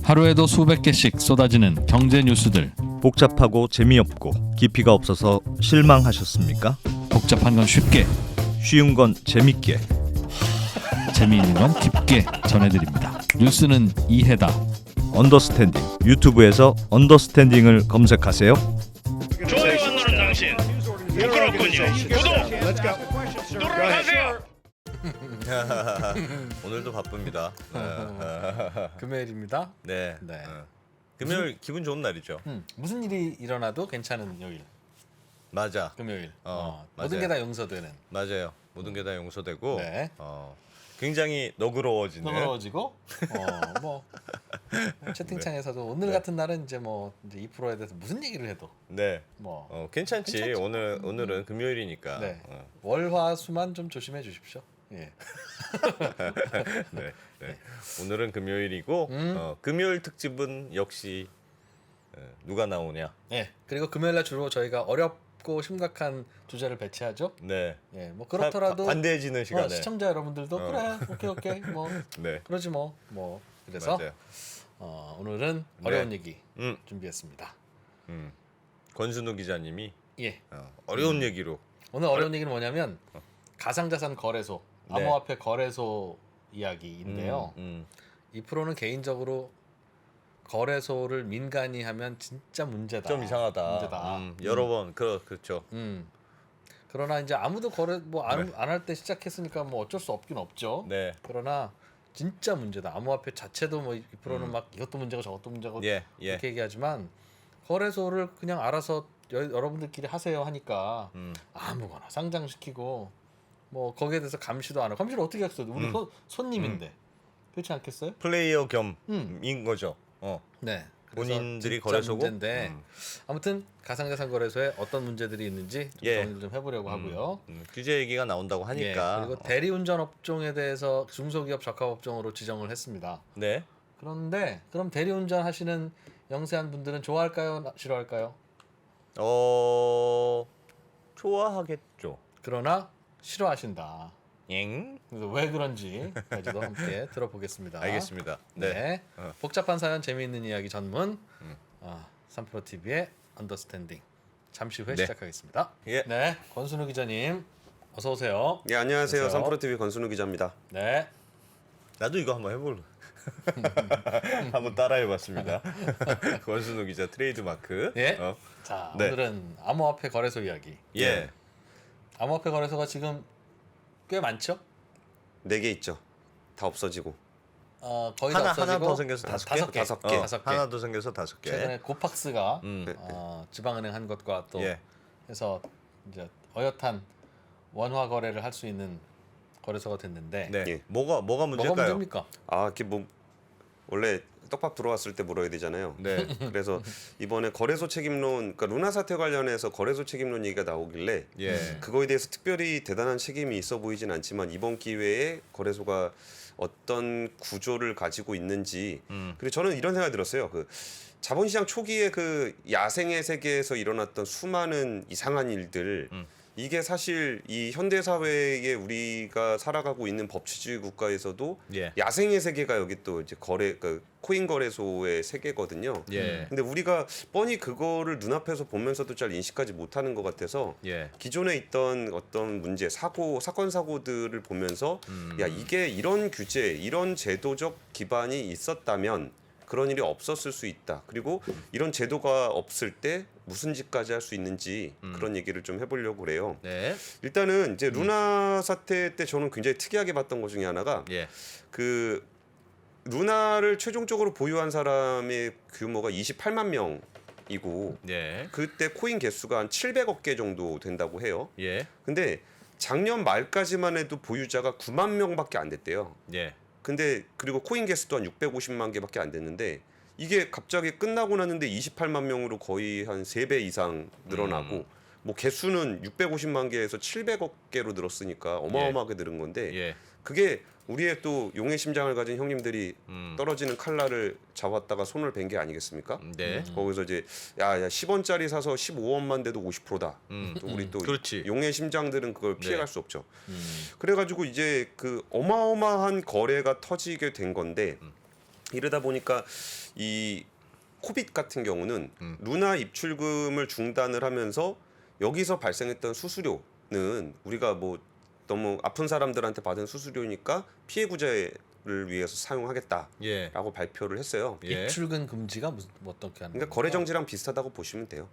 하루에도 수백 개씩 쏟아지는 경제 뉴스들. 복잡하고 재미없고 깊이가 없어서 실망하셨습니까? 복잡한 건 쉽게, 쉬운 건 재밌게. 재미있는 건 깊게 전해드립니다. 뉴스는 이해다. 언더스탠딩. 유튜브에서 언더스탠딩을 검색하세요. 좋아요가 누른 당신 부끄럽군요. 구독 누르세요. 오늘도 바쁩니다. 금요일입니다. 네. 네. 금요일 기분 좋은 날이죠. 무슨 일이 일어나도 괜찮은 요일. 맞아. 금요일. 맞아요. 모든 게 다 용서되는. 맞아요. 모든 게 다 용서되고 네. 굉장히 너그러워지는. 너그러워지고 뭐 채팅창에서도 오늘 같은 날은 이제 뭐 이제 2%에 대해서 무슨 얘기를 해도 네. 뭐 괜찮지. 괜찮죠. 오늘은 금요일이니까. 네. 월화수만 좀 조심해 주십시오. 예. 네. 오늘은 금요일이고 금요일 특집은 역시 누가 나오냐. 네. 그리고 금요일 날 주로 저희가 어렵고 심각한 주제를 배치하죠. 네. 예. 뭐 그렇더라도 관대해지는 시간에. 시청자 여러분들도 그래. 오케이. 뭐 네. 그러지 뭐 그래서 맞아요. 오늘은 네. 어려운 얘기 음. 준비했습니다. 권순우 기자님이 예. 어려운 얘기로. 오늘 어려운 얘기는 뭐냐면 가상자산 거래소, 네. 암호화폐 거래소 이야기인데요. 2%는 개인적으로 거래소를 민간이 하면 진짜 문제다. 좀 이상하다. 문제다. 여러 번 그렇죠. 그러나 이제 아무도 거래 뭐 안 네. 할 때 시작했으니까 뭐 어쩔 수 없긴 없죠. 네. 그러나 진짜 문제다. 암호화폐 자체도 뭐 2%는 막 이것도 문제고 저것도 문제고 예. 이렇게 얘기하지만 거래소를 그냥 알아서 여러분들끼리 하세요 하니까 아무거나 상장시키고 뭐 거기에 대해서 감시도 안 하고 감시를 어떻게 하겠어요? 우리 손님인데 그렇지 않겠어요? 플레이어 겸인 거죠. 네. 본인들이 진짜 거래소고. 문제인데 아무튼 가상자산 거래소에 어떤 문제들이 있는지 좀 예. 정리를 좀 해보려고 하고요. 규제 얘기가 나온다고 하니까. 예, 그리고 대리운전 업종에 대해서 중소기업 적합업종으로 지정을 했습니다. 네. 그런데 그럼 대리운전 하시는 영세한 분들은 좋아할까요? 싫어할까요? 좋아하겠죠. 그러나 싫어하신다. 엥? 그래서 왜 그런지까지도 함께 들어보겠습니다. 알겠습니다. 네. 네. 복잡한 사연 재미있는 이야기 전문 3프로TV의 언더스탠딩 잠시 후에 네. 시작하겠습니다. 예. 네, 권순우 기자님 어서 오세요. 네, 안녕하세요. 안녕하세요. 3프로TV 권순우 기자입니다. 네, 나도 이거 한번 해볼래. 한번 따라해봤습니다. 권순우 기자 트레이드 마크. 예. 자 네. 오늘은 암호화폐 거래소 이야기. 예. 암호화폐 거래소가 지금 꽤 많죠? 4개 있죠. 다 없어지고. 거의 다 하나 없어지고 더 생겨서 다섯 개. 다섯 개. 다섯 개. 하나 더 생겨서 5개. 최근에 고팍스가 음. 지방은행 한 것과 또 예. 해서 이제 어엿한 원화 거래를 할 수 있는 거래소가 됐는데 네. 예. 뭐가 뭐가 문제일까요? 문제입니까? 이게 뭐 원래 떡밥 들어왔을 때 물어야 되잖아요. 네. 그래서 이번에 거래소 책임론, 그러니까 루나 사태 관련해서 거래소 책임론 얘기가 나오길래 예. 그거에 대해서 특별히 대단한 책임이 있어 보이진 않지만 이번 기회에 거래소가 어떤 구조를 가지고 있는지 그리고 저는 이런 생각이 들었어요. 그 자본시장 초기에 그 야생의 세계에서 일어났던 수많은 이상한 일들 이게 사실 이 현대 사회에 우리가 살아가고 있는 법치주의 국가에서도 예. 야생의 세계가 여기 또 이제 그 코인 거래소의 세계거든요. 예. 근데 우리가 뻔히 그거를 눈앞에서 보면서도 잘 인식하지 못하는 것 같아서 예. 기존에 있던 어떤 문제, 사건 사고들을 보면서 야 이게 이런 규제, 이런 제도적 기반이 있었다면 그런 일이 없었을 수 있다. 그리고 이런 제도가 없을 때 무슨 짓까지 할 수 있는지 그런 얘기를 좀 해보려고 그래요. 네. 일단은 이제 루나 사태 때 저는 굉장히 특이하게 봤던 것 중에 하나가 예. 그 루나를 최종적으로 보유한 사람의 규모가 28만 명이고 예. 그때 코인 개수가 한 700억 개 정도 된다고 해요. 예. 근데 작년 말까지만 해도 보유자가 9만 명밖에 안 됐대요. 예. 근데 그리고 코인 개수 또한 650만 개밖에 안 됐는데 이게 갑자기 끝나고 났는데 28만 명으로 거의 한 3배 이상 늘어나고 뭐 개수는 650만 개에서 700억 개로 늘었으니까 어마어마하게 늘은 건데 예. 그게 우리의 또 용의 심장을 가진 형님들이 떨어지는 칼날을 잡았다가 손을 벤 게 아니겠습니까? 네. 거기서 이제 야 10원짜리 사서 15원만 돼도 50%다. 또 우리 또 그렇지. 용의 심장들은 그걸 피해갈 네. 수 없죠. 그래가지고 이제 그 어마어마한 거래가 터지게 된 건데 이러다 보니까 이 코빗 같은 경우는 루나 입출금을 중단을 하면서 여기서 발생했던 수수료는 우리가 뭐 너무 아픈 사람들한테 받은 수수료니까 피해 구제를 위해서 사용하겠다라고 예. 발표를 했어요. 예. 입출금 금지가 무슨 어떻게 하는 그러니까 겁니까? 거래 정지랑 비슷하다고 보시면 돼요.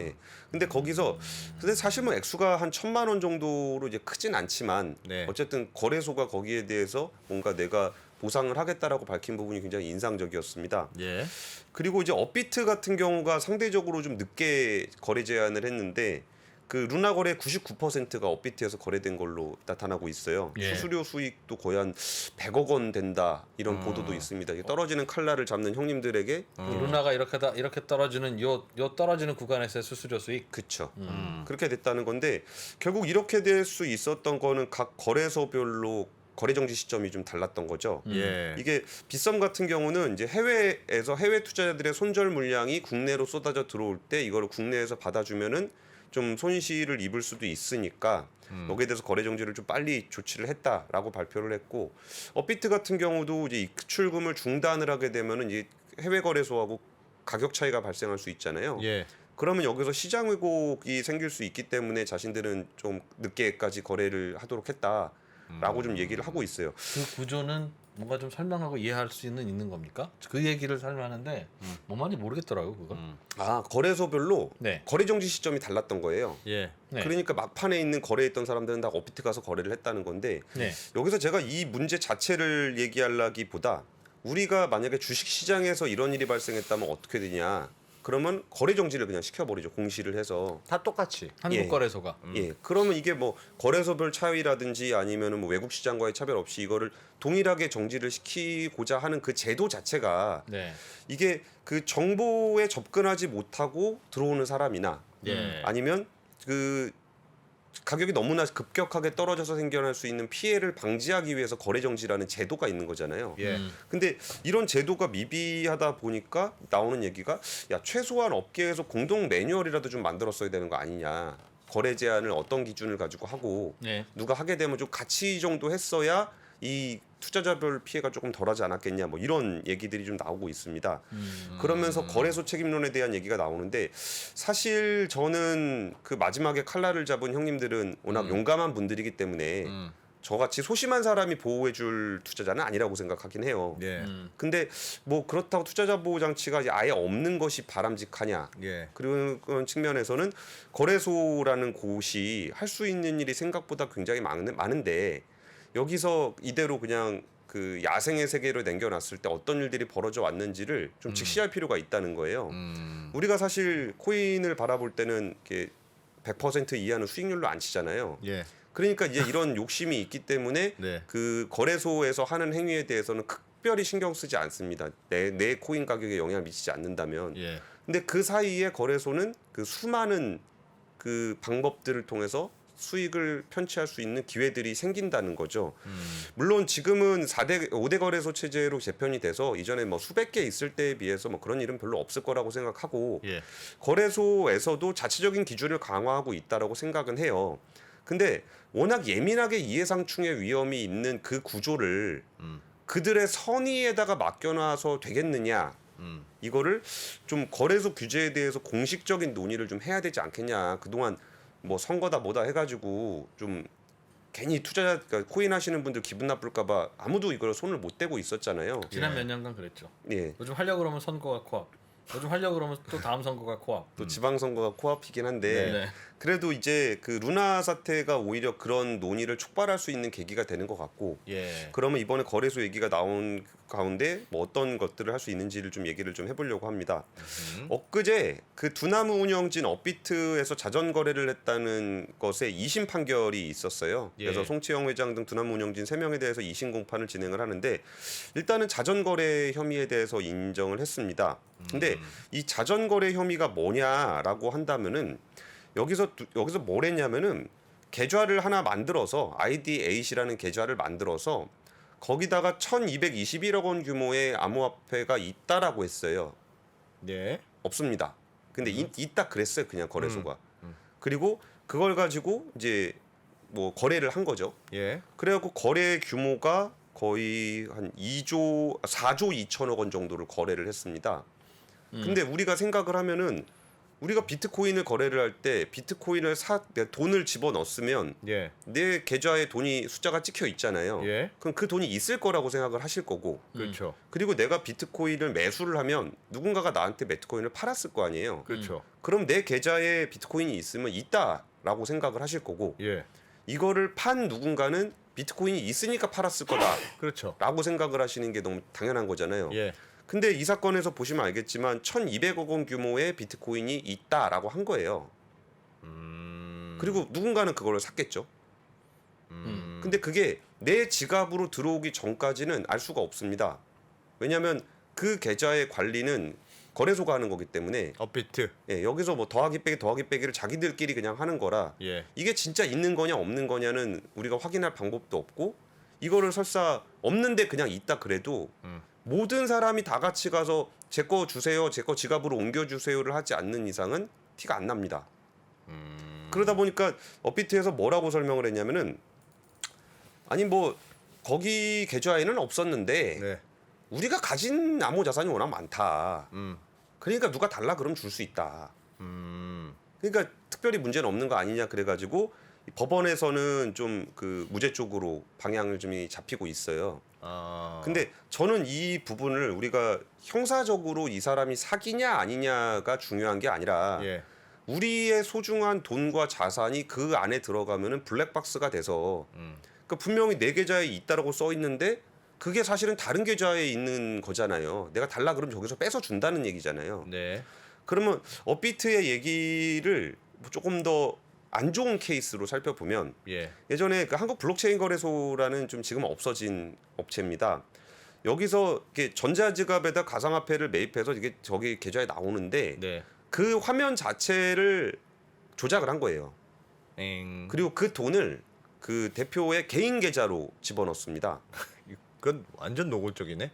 예. 근데 거기서 근데 사실 뭐 액수가 한 1,000만 원 정도로 이제 크진 않지만 네. 어쨌든 거래소가 거기에 대해서 뭔가 내가 보상을 하겠다라고 밝힌 부분이 굉장히 인상적이었습니다. 예. 그리고 이제 업비트 같은 경우가 상대적으로 좀 늦게 거래 제한을 했는데 그 루나 거래 99%가 업비트에서 거래된 걸로 나타나고 있어요. 예. 수수료 수익도 거의 한 100억 원 된다 이런 보도도 있습니다. 이게 떨어지는 칼날을 잡는 형님들에게 루나가 이렇게 떨어지는 요 떨어지는 구간에서의 수수료 수익. 그쵸. 그렇게 됐다는 건데 결국 이렇게 될 수 있었던 거는 각 거래소별로 거래 정지 시점이 좀 달랐던 거죠. 예. 이게 빗썸 같은 경우는 이제 해외에서 해외 투자자들의 손절 물량이 국내로 쏟아져 들어올 때 이거를 국내에서 받아주면은 좀 손실을 입을 수도 있으니까 여기에 대해서 거래 정지를 좀 빨리 조치를 했다라고 발표를 했고 업비트 같은 경우도 이제 입출금을 중단을 하게 되면은 이제 해외 거래소하고 가격 차이가 발생할 수 있잖아요. 예. 그러면 여기서 시장 왜곡이 생길 수 있기 때문에 자신들은 좀 늦게까지 거래를 하도록 했다라고 좀 얘기를 하고 있어요. 그 구조는 뭔가 좀 설명하고 이해할 수 있는 겁니까? 그 얘기를 설명하는데 뭔 말인지 모르겠더라고요, 그거. 아 거래소별로 네. 거래 정지 시점이 달랐던 거예요. 예. 네. 그러니까 막판에 있는 거래했던 사람들은 다 업비트 가서 거래를 했다는 건데 네. 여기서 제가 이 문제 자체를 얘기하려기보다 우리가 만약에 주식 시장에서 이런 일이 발생했다면 어떻게 되냐? 그러면 거래 정지를 그냥 시켜버리죠. 공시를 해서. 다 똑같이. 한국 예. 거래소가. 예. 그러면 이게 뭐 거래소별 차이라든지 아니면은 뭐 외국 시장과의 차별 없이 이거를 동일하게 정지를 시키고자 하는 그 제도 자체가 네. 이게 그 정보에 접근하지 못하고 들어오는 사람이나 예. 아니면 그 가격이 너무나 급격하게 떨어져서 생겨날 수 있는 피해를 방지하기 위해서 거래 정지라는 제도가 있는 거잖아요. 예. 근데 이런 제도가 미비하다 보니까 나오는 얘기가 야 최소한 업계에서 공동 매뉴얼이라도 좀 만들었어야 되는 거 아니냐. 거래 제한을 어떤 기준을 가지고 하고 네. 누가 하게 되면 좀 같이 정도 했어야 이 투자자별 피해가 조금 덜하지 않았겠냐 뭐 이런 얘기들이 좀 나오고 있습니다. 그러면서 거래소 책임론에 대한 얘기가 나오는데 사실 저는 그 마지막에 칼날을 잡은 형님들은 워낙 용감한 분들이기 때문에 저같이 소심한 사람이 보호해줄 투자자는 아니라고 생각하긴 해요. 예. 근데 뭐 그렇다고 투자자 보호 장치가 아예 없는 것이 바람직하냐? 예. 그런 측면에서는 거래소라는 곳이 할 수 있는 일이 생각보다 굉장히 많은데 여기서 이대로 그냥 그 야생의 세계로 남겨놨을 때 어떤 일들이 벌어져 왔는지를 좀 직시할 필요가 있다는 거예요. 우리가 사실 코인을 바라볼 때는 이렇게 100% 이하는 수익률로 안 치잖아요. 예. 그러니까 이제 이런 욕심이 있기 때문에 네. 그 거래소에서 하는 행위에 대해서는 특별히 신경 쓰지 않습니다. 내 코인 가격에 영향을 미치지 않는다면. 예. 근데 그 사이에 거래소는 그 수많은 그 방법들을 통해서 수익을 편취할 수 있는 기회들이 생긴다는 거죠. 물론 지금은 5대 거래소 체제로 재편이 돼서 이전에 뭐 수백 개 있을 때에 비해서 뭐 그런 일은 별로 없을 거라고 생각하고 예. 거래소에서도 자체적인 기준을 강화하고 있다라고 생각은 해요. 근데 워낙 예민하게 이해상충의 위험이 있는 그 구조를 그들의 선의에다가 맡겨놔서 되겠느냐? 이거를 좀 거래소 규제에 대해서 공식적인 논의를 좀 해야 되지 않겠냐? 그동안 뭐 선거다 뭐다 해가지고 좀 괜히 투자자 그러니까 코인 하시는 분들 기분 나쁠까봐 아무도 이걸 손을 못 대고 있었잖아요. 지난 몇 년간 그랬죠. 예. 요즘 하려고 그러면 선거가 코앞. 요즘 하려고 그러면 또 다음 선거가 코앞. 또 지방선거가 코앞이긴 한데 네. 그래도 이제 그 루나 사태가 오히려 그런 논의를 촉발할 수 있는 계기가 되는 것 같고 예. 그러면 이번에 거래소 얘기가 나온 가운데 뭐 어떤 것들을 할 수 있는지를 좀 얘기를 좀 해보려고 합니다. 엊그제 그 두나무 운영진 업비트에서 자전 거래를 했다는 것에 2심 판결이 있었어요. 그래서 예. 송치영 회장 등 두나무 운영진 3명에 대해서 2심 공판을 진행을 하는데 일단은 자전 거래 혐의에 대해서 인정을 했습니다. 근데 이 자전 거래 혐의가 뭐냐라고 한다면은 여기서 뭘 했냐면은 계좌를 하나 만들어서 ID8이라는 계좌를 만들어서 거기다가 1,221억 원 규모의 암호화폐가 있다라고 했어요. 예. 없습니다. 근데 있다 그랬어요. 그냥 거래소가. 그리고 그걸 가지고 이제 뭐 거래를 한 거죠. 예. 그래갖고 거래 규모가 거의 한 4조 2천억 원 정도를 거래를 했습니다. 근데 우리가 생각을 하면은 우리가 비트코인을 거래를 할 때 비트코인을 내 돈을 집어 넣었으면 예. 내 계좌에 돈이 숫자가 찍혀 있잖아요. 예. 그럼 그 돈이 있을 거라고 생각을 하실 거고 그렇죠. 그리고 내가 비트코인을 매수를 하면 누군가가 나한테 비트코인을 팔았을 거 아니에요. 그렇죠. 그럼 내 계좌에 비트코인이 있으면 있다라고 생각을 하실 거고 예. 이거를 판 누군가는 비트코인이 있으니까 팔았을 거다라고 그렇죠. 생각을 하시는 게 너무 당연한 거잖아요. 예. 근데 이 사건에서 보시면 알겠지만 1,200억 원 규모의 비트코인이 있다라고 한 거예요. 그리고 누군가는 그걸 샀겠죠. 근데 그게 내 지갑으로 들어오기 전까지는 알 수가 없습니다. 왜냐하면 그 계좌의 관리는 거래소가 하는 거기 때문에 업비트. 예, 여기서 뭐 더하기 빼기를 자기들끼리 그냥 하는 거라 예. 이게 진짜 있는 거냐 없는 거냐는 우리가 확인할 방법도 없고 이거를 설사 없는데 그냥 있다 그래도 모든 사람이 다 같이 가서 제 거 주세요, 제 거 지갑으로 옮겨주세요를 하지 않는 이상은 티가 안 납니다. 그러다 보니까 업비트에서 뭐라고 설명을 했냐면은 아니 뭐 거기 계좌에는 없었는데 네. 우리가 가진 암호 자산이 워낙 많다. 그러니까 누가 달라 그러면 줄 수 있다. 그러니까 특별히 문제는 없는 거 아니냐 그래가지고 법원에서는 좀 그 무죄 쪽으로 방향을 좀 잡히고 있어요. 아. 근데 저는 이 부분을 우리가 형사적으로 이 사람이 사기냐 아니냐가 중요한 게 아니라 예. 우리의 소중한 돈과 자산이 그 안에 들어가면은 블랙박스가 돼서 그 분명히 내 계좌에 있다라고 써 있는데 그게 사실은 다른 계좌에 있는 거잖아요. 내가 달라 그러면 저기서 뺏어 준다는 얘기잖아요. 네. 그러면 업비트의 얘기를 조금 더 안 좋은 케이스로 살펴보면 예. 예전에 그 한국 블록체인 거래소라는 좀 지금 없어진 업체입니다. 여기서 이렇게 전자지갑에다 가상화폐를 매입해서 이게 저기 계좌에 나오는데 네. 그 화면 자체를 조작을 한 거예요. 엥. 그리고 그 돈을 그 대표의 개인 계좌로 집어넣습니다. 그건 완전 노골적이네.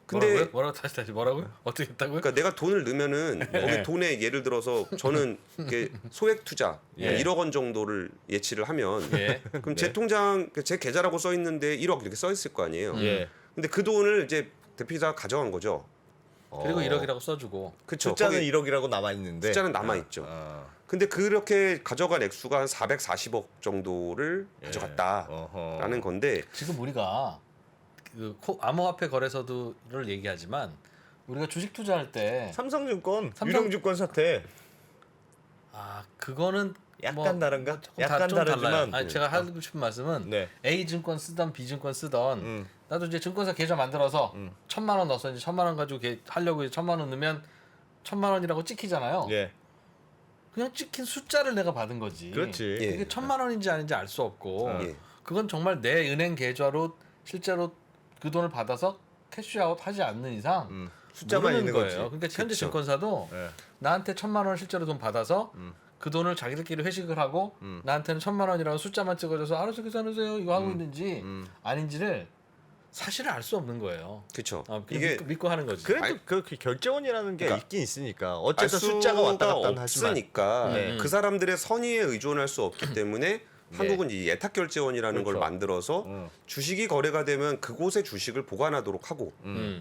근데 뭐라고 다시 뭐라고요? 어떻게 했다고요? 그러니까 내가 돈을 넣으면은 거기 돈에 예를 들어서 저는 이렇게 소액 투자 예. 1억 원 정도를 예치를 하면 예. 그럼 제 통장 제 계좌라고 써 있는데 1억 이렇게 써 있을 거 아니에요. 예. 근데 그 돈을 이제 대표이사가 가져간 거죠. 그리고 1억이라고 써주고. 그쵸. 숫자는 거기 1억이라고 남아 있는데 숫자는 남아 있죠. 근데 그렇게 가져간 액수가 한 440억 정도를 가져갔다라는 건데 지금 우리가 그 암호화폐 거래소들을 얘기하지만 우리가 주식 투자할 때 삼성증권, 삼성- 유령증권 사태 그거는 약간 다른가? 조금 약간 좀 다르지만 달라요. 아니, 제가 하고 싶은 말씀은 네. A 증권 쓰던 B 증권 쓰던 나도 이제 증권사 계좌 만들어서 1,000만 원 넣어서 이제 1,000만 원 가지고 하려고 1,000만 원 넣으면 1,000만 원이라고 찍히잖아요. 예. 그냥 찍힌 숫자를 내가 받은 거지. 그렇지. 예. 이게 1,000만 원인지 아닌지 알 수 없고 예. 그건 정말 내 은행 계좌로 실제로 그 돈을 받아서 캐시아웃 하지 않는 이상 숫자만 모르는 있는 거예요. 거지. 그러니까 현재 그쵸. 증권사도 예. 나한테 1,000만 원 실제로 돈 받아서 그 돈을 자기들끼리 회식을 하고 나한테는 1,000만 원이라고 숫자만 찍어줘서 알아서 계산하세요 이거 하고 있는지 아닌지를 사실을 알 수 없는 거예요. 그렇죠. 이게 이게 믿고 하는 거지. 그래도 그 결제원이라는 게 그러니까 있긴 있으니까 알 어쨌든 수가 숫자가 왔다 갔다 하지만 없으니까 네. 그 사람들의 선의에 의존할 수 없기 때문에 한국은 이 예탁결제원이라는 걸 그렇죠. 만들어서 주식이 거래가 되면 그곳에 주식을 보관하도록 하고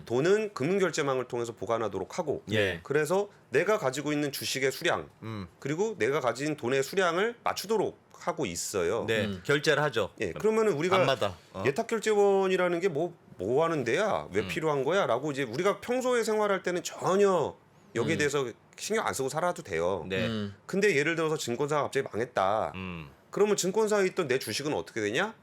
돈은 금융결제망을 통해서 보관하도록 하고 예. 그래서 내가 가지고 있는 주식의 수량 그리고 내가 가진 돈의 수량을 맞추도록 하고 있어요. 네. 결제를 하죠. 예, 그러면은 우리가 밤마다. 예탁결제원이라는 게 뭐 하는 데야? 왜 필요한 거야? 라고 이제 우리가 평소에 생활할 때는 전혀 여기에 대해서 신경 안 쓰고 살아도 돼요. 네. 근데 예를 들어서 증권사가 갑자기 망했다. 그러면 증권사에 있던 내 주식은 어떻게 되냐?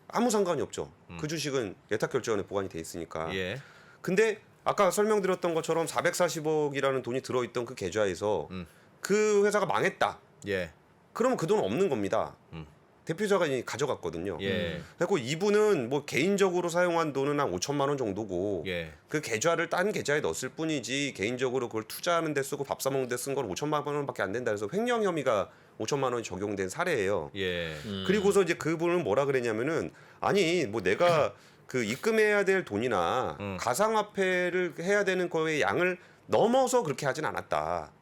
아무 상관이 없죠. 그 주식은 예탁결제원에 보관이 돼 있으니까. 예. 근데 아까 설명드렸던 것처럼 440억이라는 돈이 들어있던 그 계좌에서 그 회사가 망했다. 예. 그러면 그 돈은 없는 겁니다. 대표자가 이미 가져갔거든요. 예. 그리고 이분은 뭐 개인적으로 사용한 돈은 한 5천만 원 정도고 예. 그 계좌를 딴 계좌에 넣었을 뿐이지 개인적으로 그걸 투자하는 데 쓰고 밥 사 먹는 데 쓴 건 5천만 원밖에 안 된다 해서 횡령 혐의가 5천만 원이 적용된 사례예요. 예. 그리고서 이제 그분은 뭐라 그랬냐면은 아니 뭐 내가 그 입금해야 될 돈이나 가상화폐를 해야 되는 거의 양을 넘어서 그렇게 하진 않았다.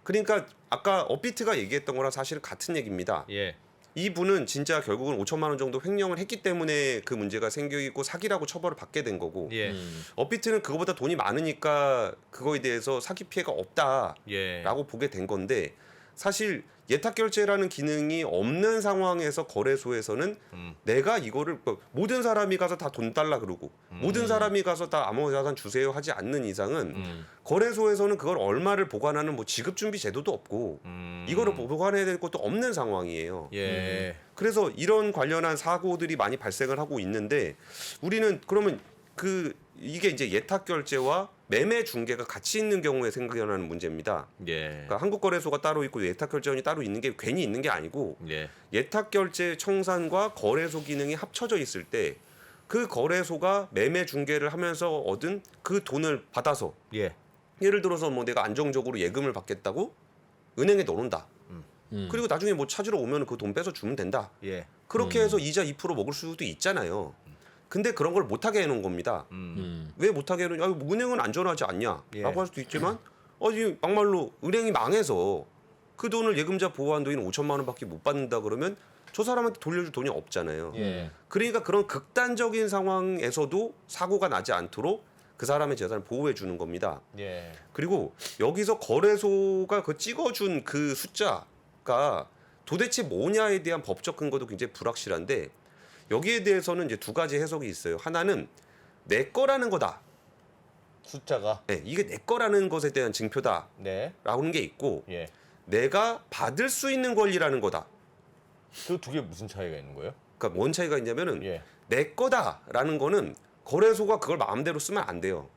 그러니까 아까 업비트가 얘기했던 거랑 사실 같은 얘기입니다. 예. 이분은 진짜 결국은 5천만 원 정도 횡령을 했기 때문에 그 문제가 생기고 사기라고 처벌을 받게 된 거고 예. 업비트는 그거보다 돈이 많으니까 그거에 대해서 사기 피해가 없다라고 예. 보게 된 건데 사실 예탁 결제라는 기능이 없는 상황에서 거래소에서는 내가 이거를 모든 사람이 가서 다 돈 달라 그러고 모든 사람이 가서 다 암호자산 주세요 하지 않는 이상은 거래소에서는 그걸 얼마를 보관하는 뭐 지급 준비 제도도 없고 이거를 보관해야 될 것도 없는 상황이에요. 예. 그래서 이런 관련한 사고들이 많이 발생을 하고 있는데 우리는 그러면 이게 이제 예탁 결제와 매매 중개가 같이 있는 경우에 생겨나는 문제입니다. 예. 그러니까 한국거래소가 따로 있고 예탁결제원이 따로 있는 게 괜히 있는 게 아니고 예. 예탁결제 청산과 거래소 기능이 합쳐져 있을 때 그 거래소가 매매 중개를 하면서 얻은 그 돈을 받아서 예. 예를 들어서 뭐 내가 안정적으로 예금을 받겠다고 은행에 넣어놓는다. 그리고 나중에 뭐 찾으러 오면 그 돈 빼서 주면 된다. 예. 그렇게 해서 이자 2% 먹을 수도 있잖아요. 근데 그런 걸 못하게 해놓은 겁니다. 왜 못하게 해놓냐? 뭐 은행은 안전하지 않냐라고 예. 할 수도 있지만 이 막말로 은행이 망해서 그 돈을 예금자 보호한도인 5천만 원밖에 못 받는다 그러면 저 사람한테 돌려줄 돈이 없잖아요. 예. 그러니까 그런 극단적인 상황에서도 사고가 나지 않도록 그 사람의 재산을 보호해 주는 겁니다. 예. 그리고 여기서 거래소가 그 찍어준 그 숫자가 도대체 뭐냐에 대한 법적 근거도 굉장히 불확실한데 여기에 대해서는 이제 두 가지 해석이 있어요. 하나는 내 거라는 거다. 숫자가 네, 이게 내 거라는 것에 대한 증표다라는 네. 게 있고 예. 내가 받을 수 있는 권리라는 거다. 그 두 개 무슨 차이가 있는 거예요? 그러니까 뭔 차이가 있냐면은 예. 내 거다라는 거는 거래소가 그걸 마음대로 쓰면 안 돼요.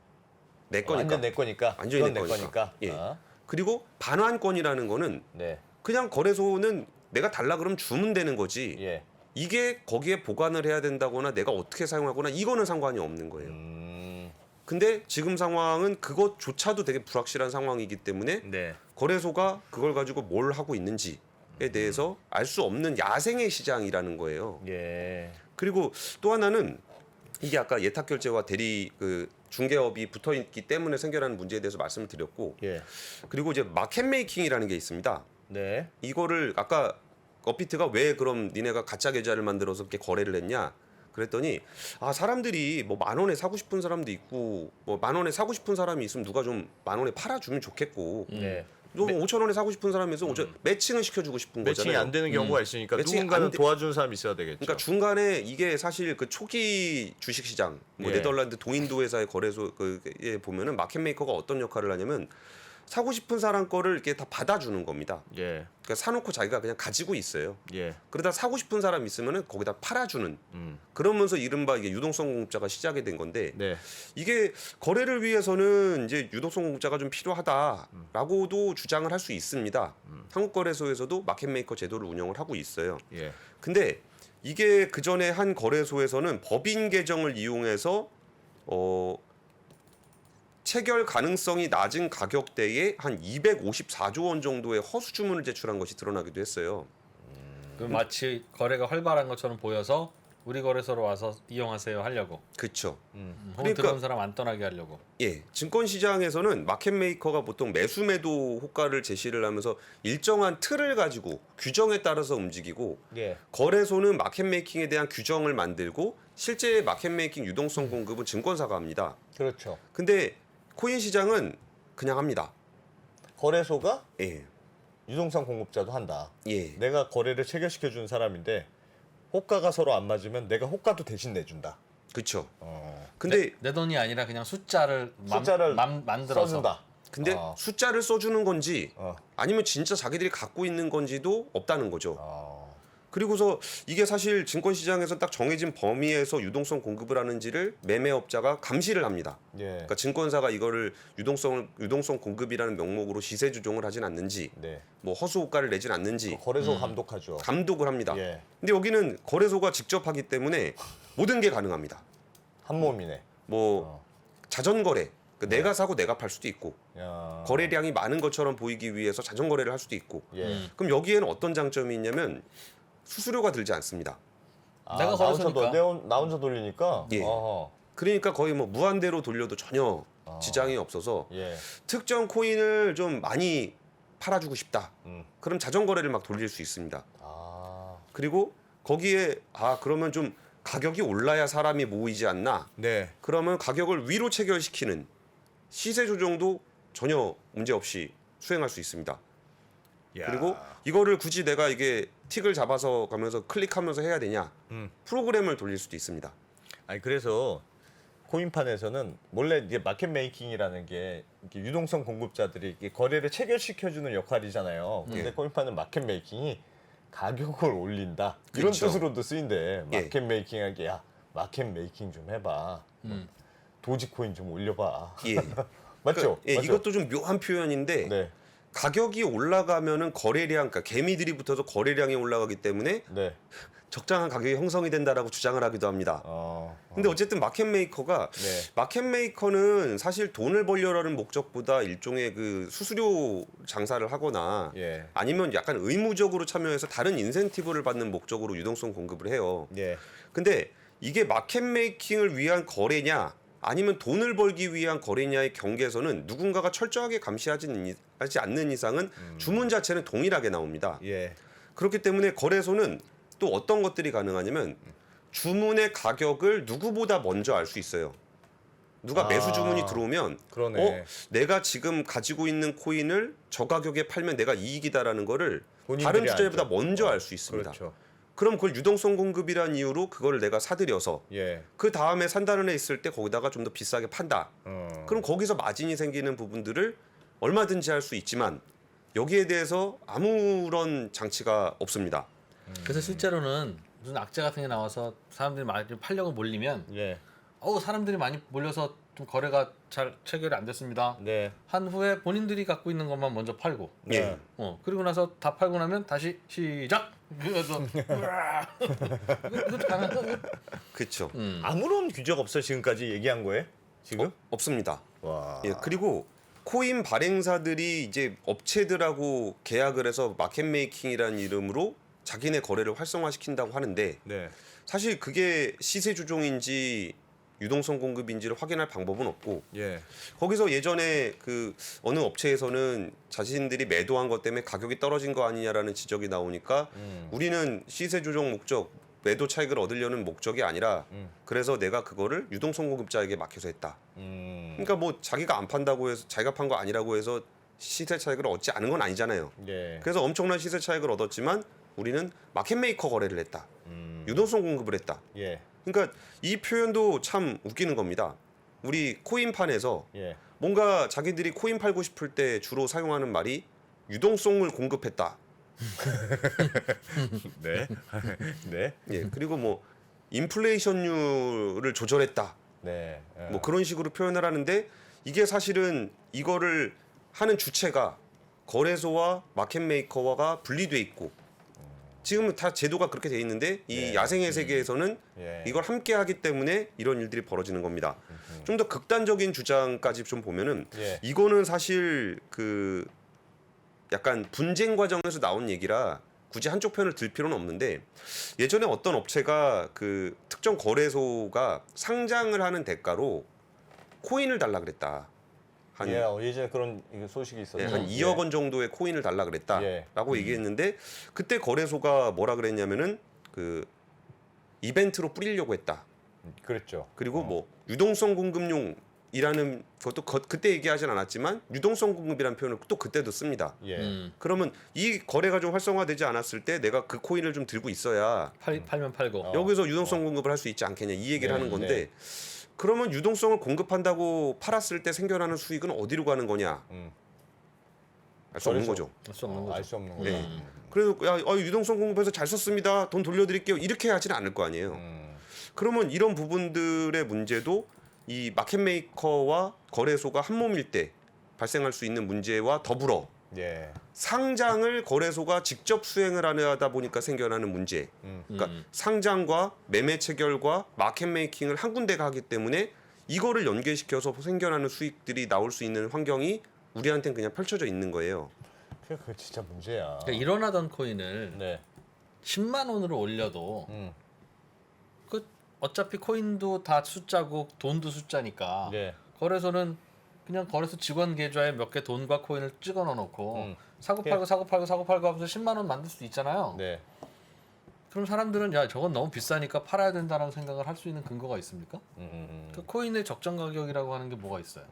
내 거니까. 완전 내 거니까. 완전히 그건 내 내 거니까. 거니까. 예. 아. 그리고 반환권이라는 거는 네. 그냥 거래소는 내가 달라 그러면 주면 되는 거지. 예. 이게 거기에 보관을 해야 된다거나 내가 어떻게 사용하거나 이거는 상관이 없는 거예요. 근데 지금 상황은 그것조차도 되게 불확실한 상황이기 때문에 네. 거래소가 그걸 가지고 뭘 하고 있는지에 대해서 알 수 없는 야생의 시장이라는 거예요. 예. 그리고 또 하나는 이게 아까 예탁 결제와 대리 그 중개업이 붙어 있기 때문에 생겨나는 문제에 대해서 말씀을 드렸고 예. 그리고 이제 마켓 메이킹이라는 게 있습니다. 네. 이거를 아까 업비트가 왜 그럼 니네가 가짜 계좌를 만들어서 이렇게 거래를 했냐? 그랬더니 사람들이 뭐 10,000원에 사고 싶은 사람도 있고 뭐 10,000원에 사고 싶은 사람이 있으면 누가 좀 10,000원에 팔아주면 좋겠고 네. 또 5,000원에 사고 싶은 사람이 있으면 매칭을 시켜주고 싶은 매칭이 거잖아요. 안 되는 경우가 있으니까 매칭이 누군가는 안 돼- 도와주는 사람이 있어야 되겠죠. 그러니까 중간에 이게 사실 그 초기 주식시장 뭐 예. 네덜란드 동인도 회사의 거래소에 보면은 마켓메이커가 어떤 역할을 하냐면 사고 싶은 사람 거를 이렇게 다 받아주는 겁니다. 예. 그러니까 사놓고 자기가 그냥 가지고 있어요. 예. 그러다 사고 싶은 사람 있으면은 거기다 팔아주는. 그러면서 이른바 이게 유동성 공급자가 시작이 된 건데 네. 이게 거래를 위해서는 이제 유동성 공급자가 좀 필요하다라고도 주장을 할 수 있습니다. 한국거래소에서도 마켓메이커 제도를 운영을 하고 있어요. 예. 근데 이게 그 전에 한 거래소에서는 법인 계정을 이용해서 체결 가능성이 낮은 가격대에 한 254조 원 정도의 허수 주문을 제출한 것이 드러나기도 했어요. 그 마치 거래가 활발한 것처럼 보여서 우리 거래소로 와서 이용하세요 하려고. 그렇죠. 혹은 그러니까- 들어온 사람 안 떠나게 하려고. 예, 증권 시장에서는 마켓 메이커가 보통 매수 매도 호가를 제시를 하면서 일정한 틀을 가지고 규정에 따라서 움직이고 예. 거래소는 마켓 메이킹에 대한 규정을 만들고 실제 마켓 메이킹 유동성 공급은 증권사가 합니다. 그렇죠. 근데 코인 시장은 그냥 합니다. 거래소가 예. 유동성 공급자도 한다. 예. 내가 거래를 체결시켜 주는 사람인데 호가가 서로 안 맞으면 내가 호가도 대신 내준다. 그렇죠. 어. 근데 내 돈이 아니라 그냥 숫자를 만들어서 써준다. 근데 어. 숫자를 써주는 건지 어. 아니면 진짜 자기들이 갖고 있는 건지도 없다는 거죠. 어. 그리고서 이게 사실 증권 시장에서 딱 정해진 범위에서 유동성 공급을 하는지를 매매업자가 감시를 합니다. 예. 그러니까 증권사가 이거를 유동성 공급이라는 명목으로 시세 조정을 하진 않는지, 네. 뭐 허수 호가를 내진 않는지 거래소 감독하죠. 감독을 합니다. 예. 근데 여기는 거래소가 직접 하기 때문에 모든 게 가능합니다. 한 몸이네. 뭐 자전거래, 그러니까 내가 사고 내가 팔 수도 있고 야. 거래량이 많은 것처럼 보이기 위해서 자전거래를 할 수도 있고. 예. 그럼 여기에는 어떤 장점이 있냐면 수수료가 들지 않습니다. 아, 내가 나 혼자 거래소니까. 나 혼자 돌리니까. 예. 어허. 그러니까 거의 뭐 무한대로 돌려도 전혀 지장이 없어서 예. 특정 코인을 좀 많이 팔아주고 싶다. 음. 그럼 자전거래를 막 돌릴 수 있습니다. 아. 그리고 거기에 그러면 좀 가격이 올라야 사람이 모이지 않나? 네. 그러면 가격을 위로 체결시키는 시세 조정도 전혀 문제 없이 수행할 수 있습니다. 야. 그리고 이거를 굳이 내가 이게 틱을 잡아서 가면서 클릭하면서 해야 되냐? 프로그램을 돌릴 수도 있습니다. 아니 그래서 코인판에서는 원래 이제 마켓 메이킹이라는 게 이렇게 유동성 공급자들이 이렇게 거래를 체결시켜주는 역할이잖아요. 근데 예. 코인판은 마켓 메이킹이 가격을 올린다 이런 그쵸. 뜻으로도 쓰인대. 예. 마켓 메이킹하게 야 마켓 메이킹 좀 해봐. 도지코인 좀 올려봐. 예. 맞죠? 예, 맞죠? 이것도 좀 묘한 표현인데 네, 가격이 올라가면은 거래량, 그러니까 개미들이 붙어서 거래량이 올라가기 때문에 네. 적당한 가격이 형성이 된다라고 주장을 하기도 합니다. 근데 어쨌든 마켓 메이커가 네. 마켓 메이커는 사실 돈을 벌려라는 목적보다 일종의 그 수수료 장사를 하거나 예. 아니면 약간 의무적으로 참여해서 다른 인센티브를 받는 목적으로 유동성 공급을 해요. 예. 근데 이게 마켓 메이킹을 위한 거래냐 아니면 돈을 벌기 위한 거래냐의 경계에서는 누군가가 철저하게 하지 않는 이상은 주문 자체는 동일하게 나옵니다. 예. 그렇기 때문에 거래소는 또 어떤 것들이 가능하냐면 주문의 가격을 누구보다 먼저 알 수 있어요. 누가 매수 주문이 들어오면 그러네. 내가 지금 가지고 있는 코인을 저 가격에 팔면 내가 이익이다라는 거를 본인들이 다른 투자자보다 알죠. 먼저 알 수 있습니다. 그렇죠. 그럼 그걸 유동성 공급이라는 이유로 그거를 내가 사들여서 예. 그 다음에 산다는 애 있을 때 거기다가 좀 더 비싸게 판다. 어. 그럼 거기서 마진이 생기는 부분들을 얼마든지 할 수 있지만 여기에 대해서 아무런 장치가 없습니다. 그래서 실제로는 무슨 악재 같은 게 나와서 사람들이 많이 좀 팔려고 몰리면 예. 사람들이 많이 몰려서 좀 거래가 잘 체결이 안 됐습니다. 네. 한 후에 본인들이 갖고 있는 것만 먼저 팔고 예. 그리고 나서 다 팔고 나면 다시 시작. 그래서 이것도 가능한 그렇죠. 아무런 규제가 없어요 지금까지 얘기한 거에 지금? 없습니다. 와. 예, 그리고 코인 발행사들이 이제 업체들하고 계약을 해서 마켓 메이킹이라는 이름으로 자기네 거래를 활성화시킨다고 하는데 네. 사실 그게 시세 조종인지 유동성 공급인지를 확인할 방법은 없고 예. 거기서 예전에 그 어느 업체에서는 자신들이 매도한 것 때문에 가격이 떨어진 거 아니냐라는 지적이 나오니까 우리는 시세 조정 목적 매도 차익을 얻으려는 목적이 아니라 그래서 내가 그거를 유동성 공급자에게 맡겨서 했다. 그러니까 뭐 자기가 안 판다고 해서 자기가 판 거 아니라고 해서 시세 차익을 얻지 않은 건 아니잖아요. 예. 그래서 엄청난 시세 차익을 얻었지만 우리는 마켓 메이커 거래를 했다. 유동성 공급을 했다. 예. 그러니까 이 표현도 참 웃기는 겁니다. 우리 코인판에서 예. 뭔가 자기들이 코인 팔고 싶을 때 주로 사용하는 말이 유동성을 공급했다. 네. 네. 예, 그리고 뭐 인플레이션율을 조절했다. 네. 예. 뭐 그런 식으로 표현을 하는데 이게 사실은 이거를 하는 주체가 거래소와 마켓 메이커가 분리돼 있고 지금은 다 제도가 그렇게 돼 있는데 이 예. 야생의 세계에서는 예. 이걸 함께 하기 때문에 이런 일들이 벌어지는 겁니다. 좀 더 극단적인 주장까지 좀 보면은 예. 이거는 사실 그 약간 분쟁 과정에서 나온 얘기라 굳이 한쪽 편을 들 필요는 없는데 예전에 어떤 업체가 그 특정 거래소가 상장을 하는 대가로 코인을 달라 그랬다. 한 예. 예전에 그런 소식이 있었죠. 네, 한 2억 원 정도의 코인을 달라 그랬다라고 예. 얘기했는데 그때 거래소가 뭐라 그랬냐면은 그 이벤트로 뿌리려고 했다. 그랬죠. 그리고 뭐 유동성 공급용이라는 것도 그때 얘기하진 않았지만 유동성 공급이라는 표현을 또 그때도 씁니다. 예. 그러면 이 거래가 좀 활성화되지 않았을 때 내가 그 코인을 좀 들고 있어야 팔면 팔고 여기서 유동성 공급을 할 수 있지 않겠냐 이 얘기를 네, 하는 건데 그러면 유동성을 공급한다고 팔았을 때 생겨나는 수익은 어디로 가는 거냐? 알 수 없는 거죠. 알 수 없는 거죠. 알 수 없는 거죠. 네. 그래서 유동성 공급해서 잘 썼습니다. 돈 돌려드릴게요. 이렇게 하지는 않을 거 아니에요. 그러면 이런 부분들의 문제도 이 마켓 메이커와 거래소가 한 몸일 때 발생할 수 있는 문제와 더불어 예. 상장을 거래소가 직접 수행을 하다 보니까 생겨나는 문제. 그러니까 상장과 매매 체결과 마켓 메이킹을 한 군데가 하기 때문에 이거를 연계시켜서 생겨나는 수익들이 나올 수 있는 환경이 우리한테는 그냥 펼쳐져 있는 거예요. 그게 진짜 문제야. 그러니까 일어나던 코인을 네. 10만 원으로 올려도 그 어차피 코인도 다 숫자고 돈도 숫자니까 네. 거래소는 그냥 거래소 직원 계좌에 몇 개 돈과 코인을 찍어 넣어놓고 사고 예. 팔고 하면서 10만 원 만들 수도 있잖아요. 네. 그럼 사람들은 야 저건 너무 비싸니까 팔아야 된다라는 생각을 할 수 있는 근거가 있습니까? 그 코인의 적정 가격이라고 하는 게 뭐가 있어요?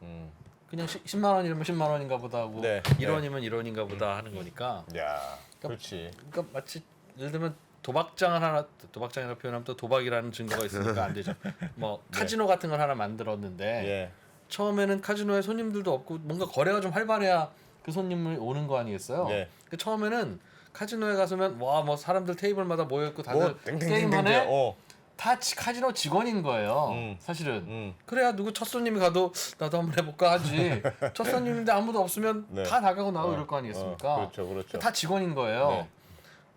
그냥 10만 원이면 10만 원인가 보다 하고 네, 1원이면 1원인가 보다 하는 거니까. 야, 그렇지. 그러니까 마치 예를 들면 도박장이라고 표현하면 또 도박이라는 증거가 있으니까 안 되죠. 뭐 카지노 같은 걸 하나 만들었는데 예. 처음에는 카지노에 손님들도 없고 뭔가 거래가 좀 활발해야 그 손님을 오는 거 아니겠어요? 예. 그 처음에는 카지노에 가서면 와 뭐 사람들 테이블마다 모여 있고 다들 뭐 땡땡땡땡. 게임하네. 어. 다 카지노 직원인 거예요. 사실은. 그래야 누구 첫 손님이 가도 나도 한번 해볼까 하지. 첫 손님인데 아무도 없으면 네. 다 나가고 나오고 이럴 거 아니겠습니까? 그렇죠, 그렇죠. 다 직원인 거예요. 네.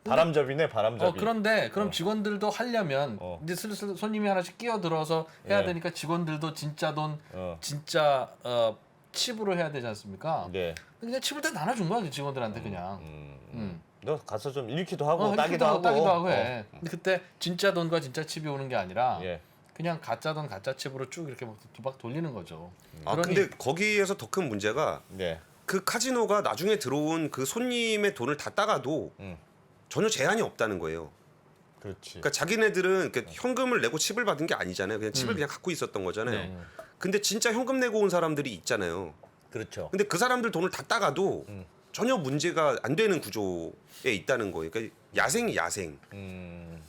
바람잡이네, 바람잡이. 그런데 그럼 직원들도 하려면 이제 슬슬 손님이 하나씩 끼어들어서 해야 네. 되니까 직원들도 진짜 돈, 어. 진짜 칩으로 해야 되지 않습니까? 네. 그냥 칩을 다 나눠준 거야 직원들한테 그냥. 너 가서 좀 읽기도 하고 따기도 하고. 따기도 하고 해. 근데 그때 진짜 돈과 진짜 칩이 오는 게 아니라 예. 그냥 가짜 돈 가짜 칩으로 쭉 이렇게 막 돌리는 거죠. 아 근데 거기에서 더 큰 문제가 네. 그 카지노가 나중에 들어온 그 손님의 돈을 다 따가도 전혀 제한이 없다는 거예요. 그렇지. 그러니까 자기네들은 현금을 내고 칩을 받은 게 아니잖아요. 그냥 칩을 그냥 갖고 있었던 거잖아요. 네. 근데 진짜 현금 내고 온 사람들이 있잖아요. 그렇죠. 근데 그 사람들 돈을 다 따가도 전혀 문제가 안 되는 구조에 있다는 거예요. 그러니까 야생이 야생.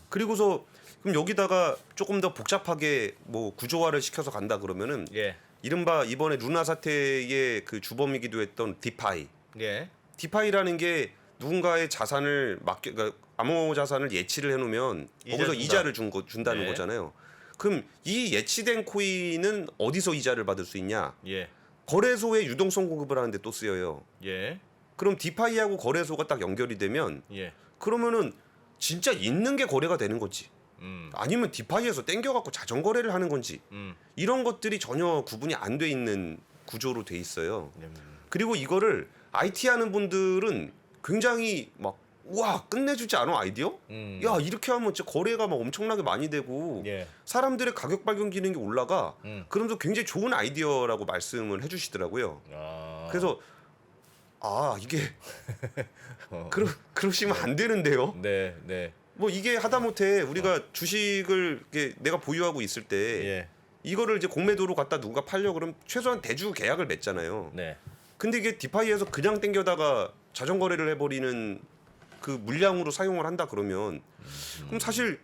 그리고서 그럼 여기다가 조금 더 복잡하게 뭐 구조화를 시켜서 간다 그러면은 예. 이른바 이번에 루나 사태의 그 주범이기도 했던 디파이. 예. 디파이라는 게 누군가의 자산을 그러니까 암호 자산을 예치를 해놓으면 이자 거기서 준다. 이자를 준다는 네. 거잖아요. 그럼 이 예치된 코인은 어디서 이자를 받을 수 있냐? 예. 거래소에 유동성 공급을 하는데 또 쓰여요. 예. 그럼 디파이하고 거래소가 딱 연결이 되면 예. 그러면은 진짜 있는 게 거래가 되는 거지. 아니면 디파이에서 땡겨갖고 자전 거래를 하는 건지 이런 것들이 전혀 구분이 안 돼 있는 구조로 돼 있어요. 그리고 이거를 IT 하는 분들은 굉장히 막 우와 끝내주지 않아 아이디어? 야 이렇게 하면 진짜 거래가 막 엄청나게 많이 되고 예. 사람들의 가격 발견 기능이 올라가. 그러면서 굉장히 좋은 아이디어라고 말씀을 해주시더라고요. 아. 그래서 아 이게 그러시면 안 되는데요. 네, 네. 뭐 이게 하다못해 우리가 주식을 이렇게 내가 보유하고 있을 때 예. 이거를 이제 공매도로 갖다 누가 팔려 그러면 최소한 대주 계약을 맺잖아요. 네. 근데 이게 디파이에서 그냥 땡겨다가 자전 거래를 해버리는 그 물량으로 사용을 한다 그러면 그럼 사실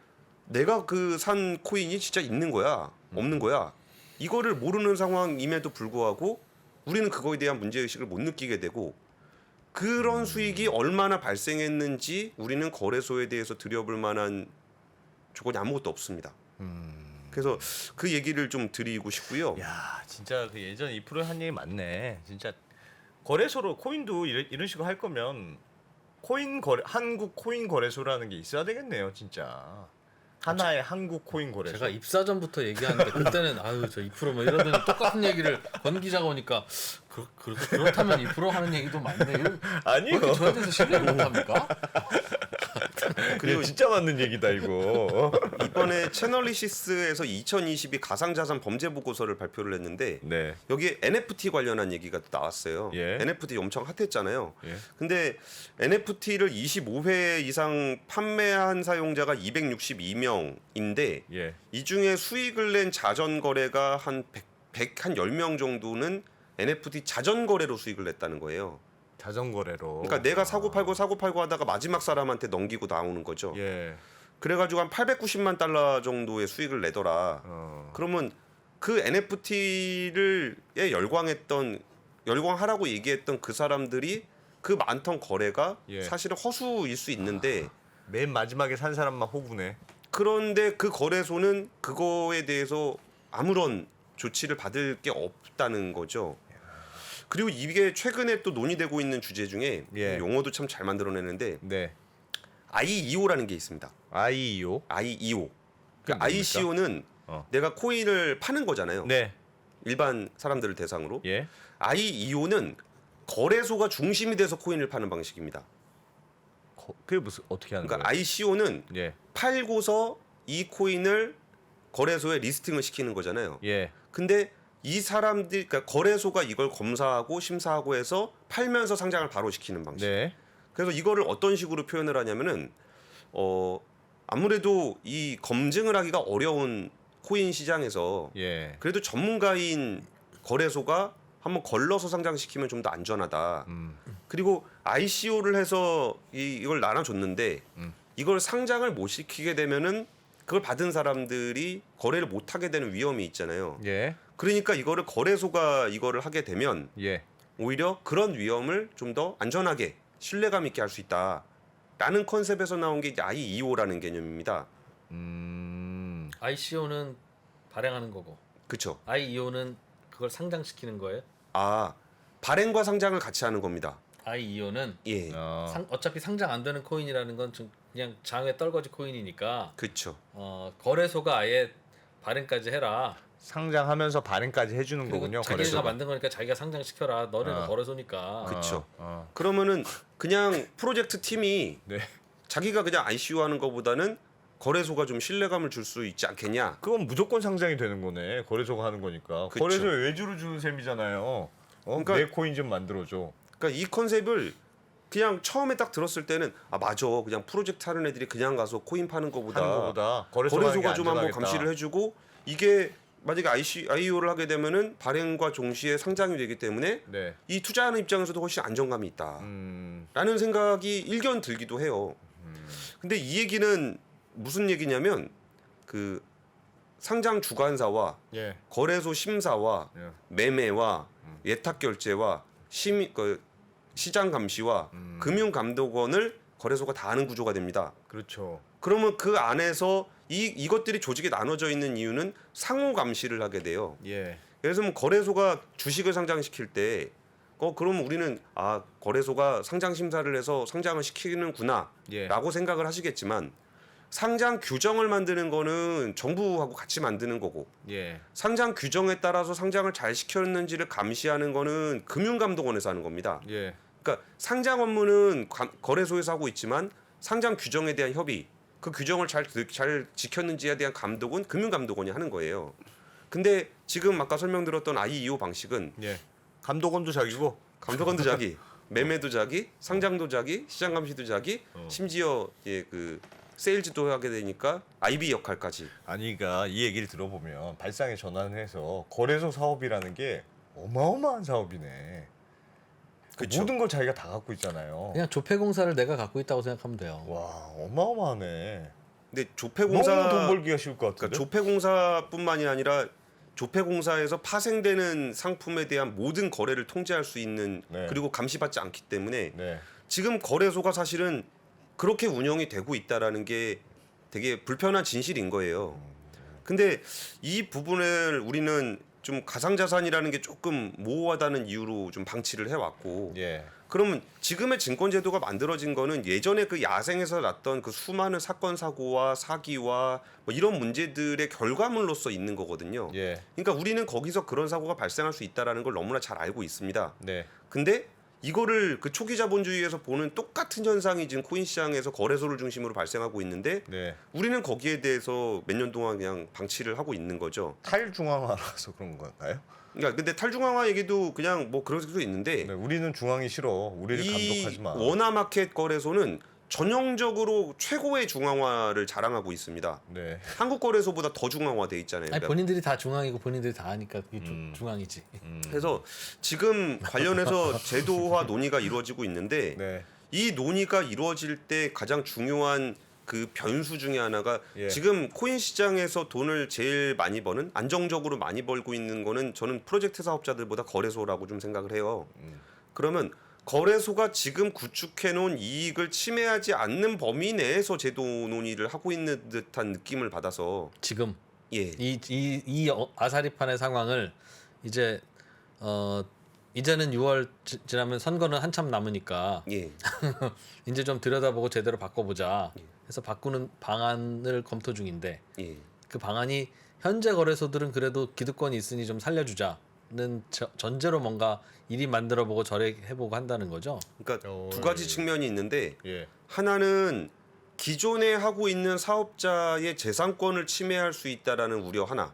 내가 그 산 코인이 진짜 있는 거야, 없는 거야. 이거를 모르는 상황임에도 불구하고 우리는 그거에 대한 문제의식을 못 느끼게 되고 그런 수익이 얼마나 발생했는지 우리는 거래소에 대해서 들여볼 만한 조건이 아무것도 없습니다. 그래서 그 얘기를 좀 드리고 싶고요. 야, 진짜 그 예전 2%에 한 얘기 맞네. 진짜 거래소로 코인도 이런 식으로 할 거면 한국 코인 거래소라는 게 있어야 되겠네요, 진짜. 하나의 한국 코인 거래소. 제가 입사 전부터 얘기하는데 그때는 아유 저 2%뭐 이러더니 똑같은 얘기를 권 기자가 오니까 그렇다면 2% 하는 얘기도 많네. 아니요. 왜 이렇게 저에 대해서 신뢰를 못합니까? 그리고 진짜 맞는 얘기다 이거. 이번에 채널리시스에서 2022 가상자산 범죄 보고서를 발표를 했는데 네. 여기에 NFT 관련한 얘기가 또 나왔어요. 예. NFT 엄청 핫했잖아요. 예. 근데 NFT를 25회 이상 판매한 사용자가 262명인데 예. 이 중에 수익을 낸 자전 거래가 한 10명 정도는 NFT 자전 거래로 수익을 냈다는 거예요. 자전거래로. 그러니까 내가 사고 팔고 하다가 마지막 사람한테 넘기고 나오는 거죠. 예. 그래가지고 한 890만 달러 정도의 수익을 내더라. 그러면 그 NFT를 열광하라고 얘기했던 그 사람들이 그 많던 거래가 예. 사실은 허수일 수 있는데 맨 마지막에 산 사람만 호구네. 그런데 그 거래소는 그거에 대해서 아무런 조치를 받을 게 없다는 거죠. 그리고 이게 최근에 또 논의되고 있는 주제 중에 예. 용어도 참 잘 만들어내는데 네. IEO라는 게 있습니다. IEO. IEO. 그게 뭡니까? ICO는 내가 코인을 파는 거잖아요. 네. 일반 사람들을 대상으로. 예. IEO는 거래소가 중심이 돼서 코인을 파는 방식입니다. 그게 무슨 어떻게 하는 그러니까 거예요? ICO는 예. 팔고서 이 코인을 거래소에 리스팅을 시키는 거잖아요. 예. 근데 이 사람들 그러니까 거래소가 이걸 검사하고 심사하고 해서 팔면서 상장을 바로 시키는 방식. 네. 그래서 이거를 어떤 식으로 표현을 하냐면은 아무래도 이 검증을 하기가 어려운 코인 시장에서 예. 그래도 전문가인 거래소가 한번 걸러서 상장시키면 좀 더 안전하다. 그리고 ICO를 해서 이걸 나눠줬는데 이걸 상장을 못 시키게 되면은 그걸 받은 사람들이 거래를 못 하게 되는 위험이 있잖아요. 예. 그러니까 이거를 거래소가 이거를 하게 되면 예. 오히려 그런 위험을 좀 더 안전하게 신뢰감 있게 할 수 있다라는 컨셉에서 나온 게 이제 IEO라는 개념입니다. ICO는 발행하는 거고 그렇죠? IEO는 그걸 상장시키는 거예요. 아 발행과 상장을 같이 하는 겁니다. IEO는 예, 어차피 상장 안 되는 코인이라는 건 그냥 장외 떨거지 코인이니까 그렇죠. 거래소가 아예 발행까지 해라. 상장하면서 발행까지 해주는 그리고 거군요. 자기가 거래소가. 만든 거니까 자기가 상장시켜라. 너네는 거래소니까. 그쵸. 어. 그러면은 그냥 프로젝트 팀이 네. 자기가 그냥 ICO 하는 것보다는 거래소가 좀 신뢰감을 줄 수 있지 않겠냐? 그건 무조건 상장이 되는 거네. 거래소가 하는 거니까. 그쵸. 거래소에 외주를 주는 셈이잖아요. 그러니까- 내 코인 좀 만들어줘. 그러니까 이 컨셉을 그냥 처음에 딱 들었을 때는 아 맞아, 그냥 프로젝트 하는 애들이 그냥 가서 코인 파는 거보다 하는 거보다 거래소가, 하는 게 거래소가 좀 한번 안전하겠다. 감시를 해주고 이게 만약에 IEO를 하게 되면은 발행과 동시에 상장이 되기 때문에 네. 이 투자하는 입장에서도 훨씬 안정감이 있다. 라는 생각이 일견 들기도 해요. 근데 이 얘기는 무슨 얘기냐면 그 상장 주관사와 예. 거래소 심사와 예. 매매와 예탁 결제와 시장 감시와 금융 감독원을 거래소가 다 하는 구조가 됩니다. 그렇죠. 그러면 그 안에서 이것들이 조직에 나눠져 있는 이유는 상호 감시를 하게 돼요. 예. 그래서 뭐 거래소가 주식을 상장시킬 때 그러면 우리는 아 거래소가 상장 심사를 해서 상장을 시키는구나라고 예. 생각을 하시겠지만 상장 규정을 만드는 거는 정부하고 같이 만드는 거고 예. 상장 규정에 따라서 상장을 잘 시켰는지를 감시하는 거는 금융감독원에서 하는 겁니다. 예. 그러니까 상장 업무는 거래소에서 하고 있지만 상장 규정에 대한 협의, 그 규정을 잘 지켰는지에 대한 감독은 금융감독원이 하는 거예요. 근데 지금 아까 설명드렸던 IEO 방식은 예. 감독원도 자기고 감독원도 자기, 매매도 자기, 상장도 자기, 시장 감시도 자기, 어. 심지어 그 세일즈도 하게 되니까 IB 역할까지. 아니 그러니까 이 얘기를 들어보면 발상에 전환해서 거래소 사업이라는 게 어마어마한 사업이네. 그쵸. 모든 걸 자기가 다 갖고 있잖아요. 그냥 조폐공사를 내가 갖고 있다고 생각하면 돼요. 와 어마어마하네. 근데 너무 조폐공사 돈 벌기가 쉬울 것 그러니까 같은데. 조폐공사뿐만이 아니라 조폐공사에서 파생되는 상품에 대한 모든 거래를 통제할 수 있는 네. 그리고 감시받지 않기 때문에 네. 지금 거래소가 사실은 그렇게 운영이 되고 있다라는 게 되게 불편한 진실인 거예요. 근데 이 부분을 우리는 좀 가상자산이라는 게 조금 모호하다는 이유로 좀 방치를 해왔고 예. 그러면 지금의 증권제도가 만들어진 거는 예전에 그 야생에서 났던 그 수많은 사건 사고와 사기와 뭐 이런 문제들의 결과물로서 있는 거거든요. 예. 그러니까 우리는 거기서 그런 사고가 발생할 수 있다라는 걸 너무나 잘 알고 있습니다. 네. 근데 이거를 그 초기 자본주의에서 보는 똑같은 현상이 지금 코인 시장에서 거래소를 중심으로 발생하고 있는데 네. 우리는 거기에 대해서 몇 년 동안 그냥 방치를 하고 있는 거죠. 탈중앙화라서 그런 건가요? 그러니까 근데 탈중앙화 얘기도 그냥 뭐 그럴 수도 있는데 네, 우리는 중앙이 싫어. 우리를 감독하지 마. 원화마켓 거래소는 전형적으로 최고의 중앙화를 자랑하고 있습니다. 네. 한국 거래소보다 더 중앙화돼 있잖아요. 아니, 그러니까 본인들이 다 중앙이고 본인들이 다 하니까 그게 중앙이지. 그래서 지금 관련해서 제도화 논의가 이루어지고 있는데 네. 이 논의가 이루어질 때 가장 중요한 그 변수 중에 하나가 예. 지금 코인 시장에서 돈을 제일 많이 버는 안정적으로 많이 벌고 있는 거는 저는 프로젝트 사업자들보다 거래소라고 좀 생각을 해요. 그러면 거래소가 지금 구축해 놓은 이익을 침해하지 않는 범위 내에서 제도 논의를 하고 있는 듯한 느낌을 받아서 지금 예. 이 아사리판의 상황을 이제 이제는 6월 지나면 선거는 한참 남으니까 예. 이제 좀 들여다보고 제대로 바꿔보자 해서 바꾸는 방안을 검토 중인데 예. 그 방안이 현재 거래소들은 그래도 기득권이 있으니 좀 살려주자는 전제로 뭔가 이리 만들어보고 저리 해보고 한다는 거죠. 그러니까 두 가지 측면이 있는데 예. 하나는 기존에 하고 있는 사업자의 재산권을 침해할 수 있다라는 우려 하나.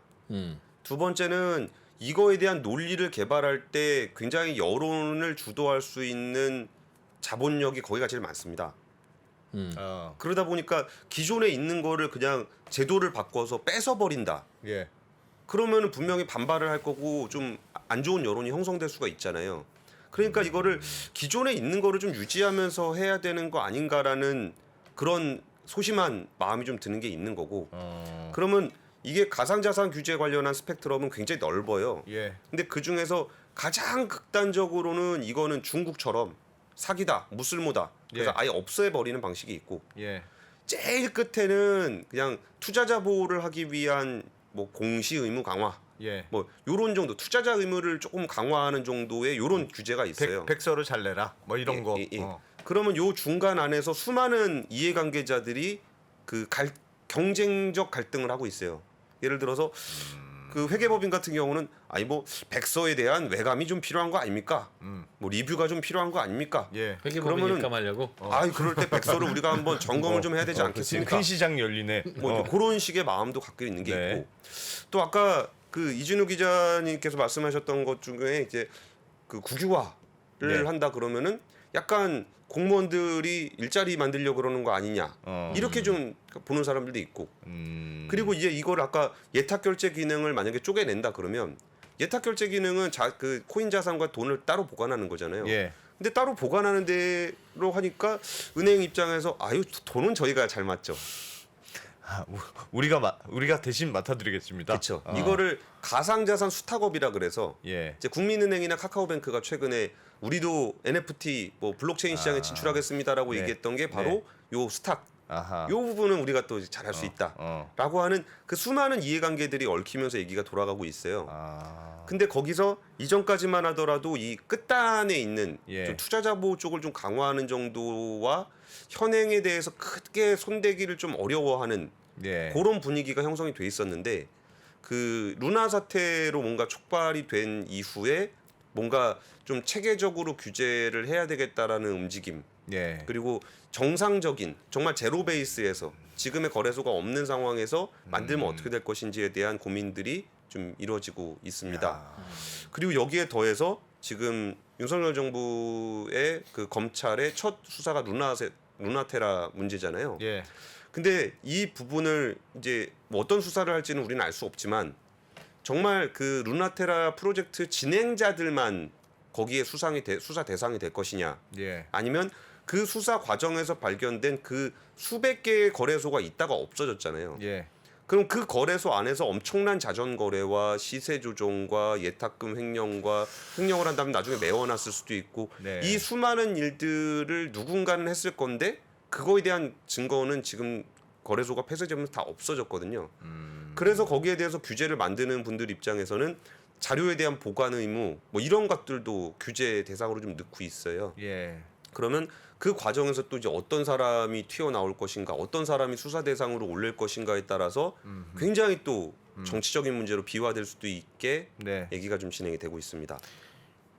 두 번째는 이거에 대한 논리를 개발할 때 굉장히 여론을 주도할 수 있는 자본력이 거기가 제일 많습니다. 그러다 보니까 기존에 있는 거를 그냥 제도를 바꿔서 뺏어 버린다. 예. 그러면은 분명히 반발을 할 거고 좀 안 좋은 여론이 형성될 수가 있잖아요. 그러니까 이거를 기존에 있는 거를 좀 유지하면서 해야 되는 거 아닌가라는 그런 소심한 마음이 좀 드는 게 있는 거고. 그러면 이게 가상자산 규제 관련한 스펙트럼은 굉장히 넓어요. 예. 근데 그 중에서 가장 극단적으로는 이거는 중국처럼 사기다, 무쓸모다. 그래서 예. 아예 없애버리는 방식이 있고, 예. 제일 끝에는 그냥 투자자 보호를 하기 위한 뭐 공시 의무 강화, 예. 뭐 요런 정도 투자자 의무를 조금 강화하는 정도의 요런 규제가 있어요. 백서를 잘 내라. 뭐 이런 거. 예. 그러면 요 중간 안에서 수많은 이해관계자들이 그 경쟁적 갈등을 하고 있어요. 예를 들어서 그 회계법인 같은 경우는 아니 뭐 백서에 대한 외감이 좀 필요한 거 아닙니까? 뭐 리뷰가 좀 필요한 거 아닙니까? 예. 회계법인 그러면은- 입감하려고. 아이 그럴 때 백서를 우리가 한번 점검을 좀 해야 되지 않겠습니까? 큰 시장 열리네. 뭐 그런 식의 마음도 갖고 있는 게 네. 있고, 또 아까 그 이진우 기자님께서 말씀하셨던 것 중에 이제 그 국유화를 네. 한다 그러면은 약간 공무원들이 일자리 만들려고 그러는 거 아니냐 이렇게 좀 보는 사람들도 있고, 그리고 이제 이걸 아까 예탁 결제 기능을 만약에 쪼개낸다 그러면 예탁 결제 기능은 그 코인 자산과 돈을 따로 보관하는 거잖아요. 예. 근데 따로 보관하는 대로 하니까 은행 입장에서 아유 돈은 저희가 잘 맞죠. 우리가 대신 맡아드리겠습니다. 그렇죠. 이거를 가상자산 수탁업이라 그래서 예. 이제 국민은행이나 카카오뱅크가 최근에 우리도 NFT 뭐 블록체인 시장에 진출하겠습니다라고 네. 얘기했던 게 바로 요 수탁. 아하. 요 부분은 우리가 또 잘할 수 있다. 라고 하는 그 수많은 이해관계들이 얽히면서 얘기가 돌아가고 있어요. 근데 거기서 이전까지만 하더라도 이 끝단에 있는 예. 좀 투자자 보호 쪽을 좀 강화하는 정도와 현행에 대해서 크게 손대기를 좀 어려워하는 예. 그런 분위기가 형성이 돼 있었는데, 그 루나 사태로 뭔가 촉발이 된 이후에 뭔가 좀 체계적으로 규제를 해야 되겠다라는 움직임, 예. 그리고 정상적인 정말 제로 베이스에서 지금의 거래소가 없는 상황에서 만들면 어떻게 될 것인지에 대한 고민들이 좀 이루어지고 있습니다. 그리고 여기에 더해서 지금 윤석열 정부의 그 검찰의 첫 수사가 루나테라 문제잖아요. 예. 근데 이 부분을 이제 뭐 어떤 수사를 할지는 우리는 알 수 없지만, 정말 그 루나테라 프로젝트 진행자들만 거기에 수사 대상이 될 것이냐, 예. 아니면 그 수사 과정에서 발견된 그 수백 개의 거래소가 있다가 없어졌잖아요. 예. 그럼 그 거래소 안에서 엄청난 자전 거래와 시세 조종과 예탁금 횡령을 한다면 나중에 메워놨을 수도 있고, 네. 이 수많은 일들을 누군가는 했을 건데 그거에 대한 증거는 지금 거래소가 폐쇄되면서 다 없어졌거든요. 그래서 거기에 대해서 규제를 만드는 분들 입장에서는 자료에 대한 보관 의무 뭐 이런 것들도 규제 대상으로 좀 넣고 있어요. 예. 그러면 그 과정에서 또 이제 어떤 사람이 튀어나올 것인가, 어떤 사람이 수사 대상으로 올릴 것인가에 따라서 굉장히 또 정치적인 문제로 비화될 수도 있게 네. 얘기가 좀 진행이 되고 있습니다.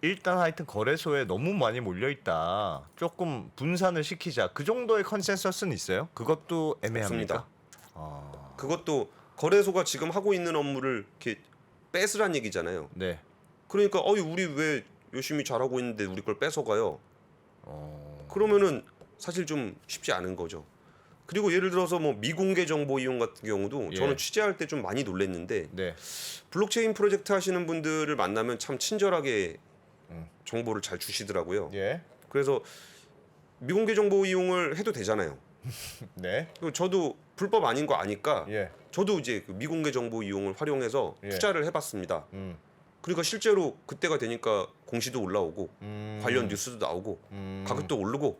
일단 하여튼 거래소에 너무 많이 몰려 있다. 조금 분산을 시키자. 그 정도의 컨센서스는 있어요? 그것도 애매합니다. 그것도 거래소가 지금 하고 있는 업무를 이렇게 뺏으란 얘기잖아요. 네. 그러니까 우리 왜 열심히 잘하고 있는데 우리 걸 뺏어가요? 그러면은 사실 좀 쉽지 않은 거죠. 그리고 예를 들어서 뭐 미공개 정보 이용 같은 경우도 예. 저는 취재할 때 좀 많이 놀랬는데, 네. 블록체인 프로젝트 하시는 분들을 만나면 참 친절하게 정보를 잘 주시더라고요. 예. 그래서 미공개 정보 이용을 해도 되잖아요. 네. 그리고 저도 불법 아닌 거 아니까 예. 저도 이제 그 미공개 정보 이용을 활용해서 예. 투자를 해봤습니다. 음. 그러니까 실제로 그때가 되니까 공시도 올라오고 관련 뉴스도 나오고 가격도 오르고,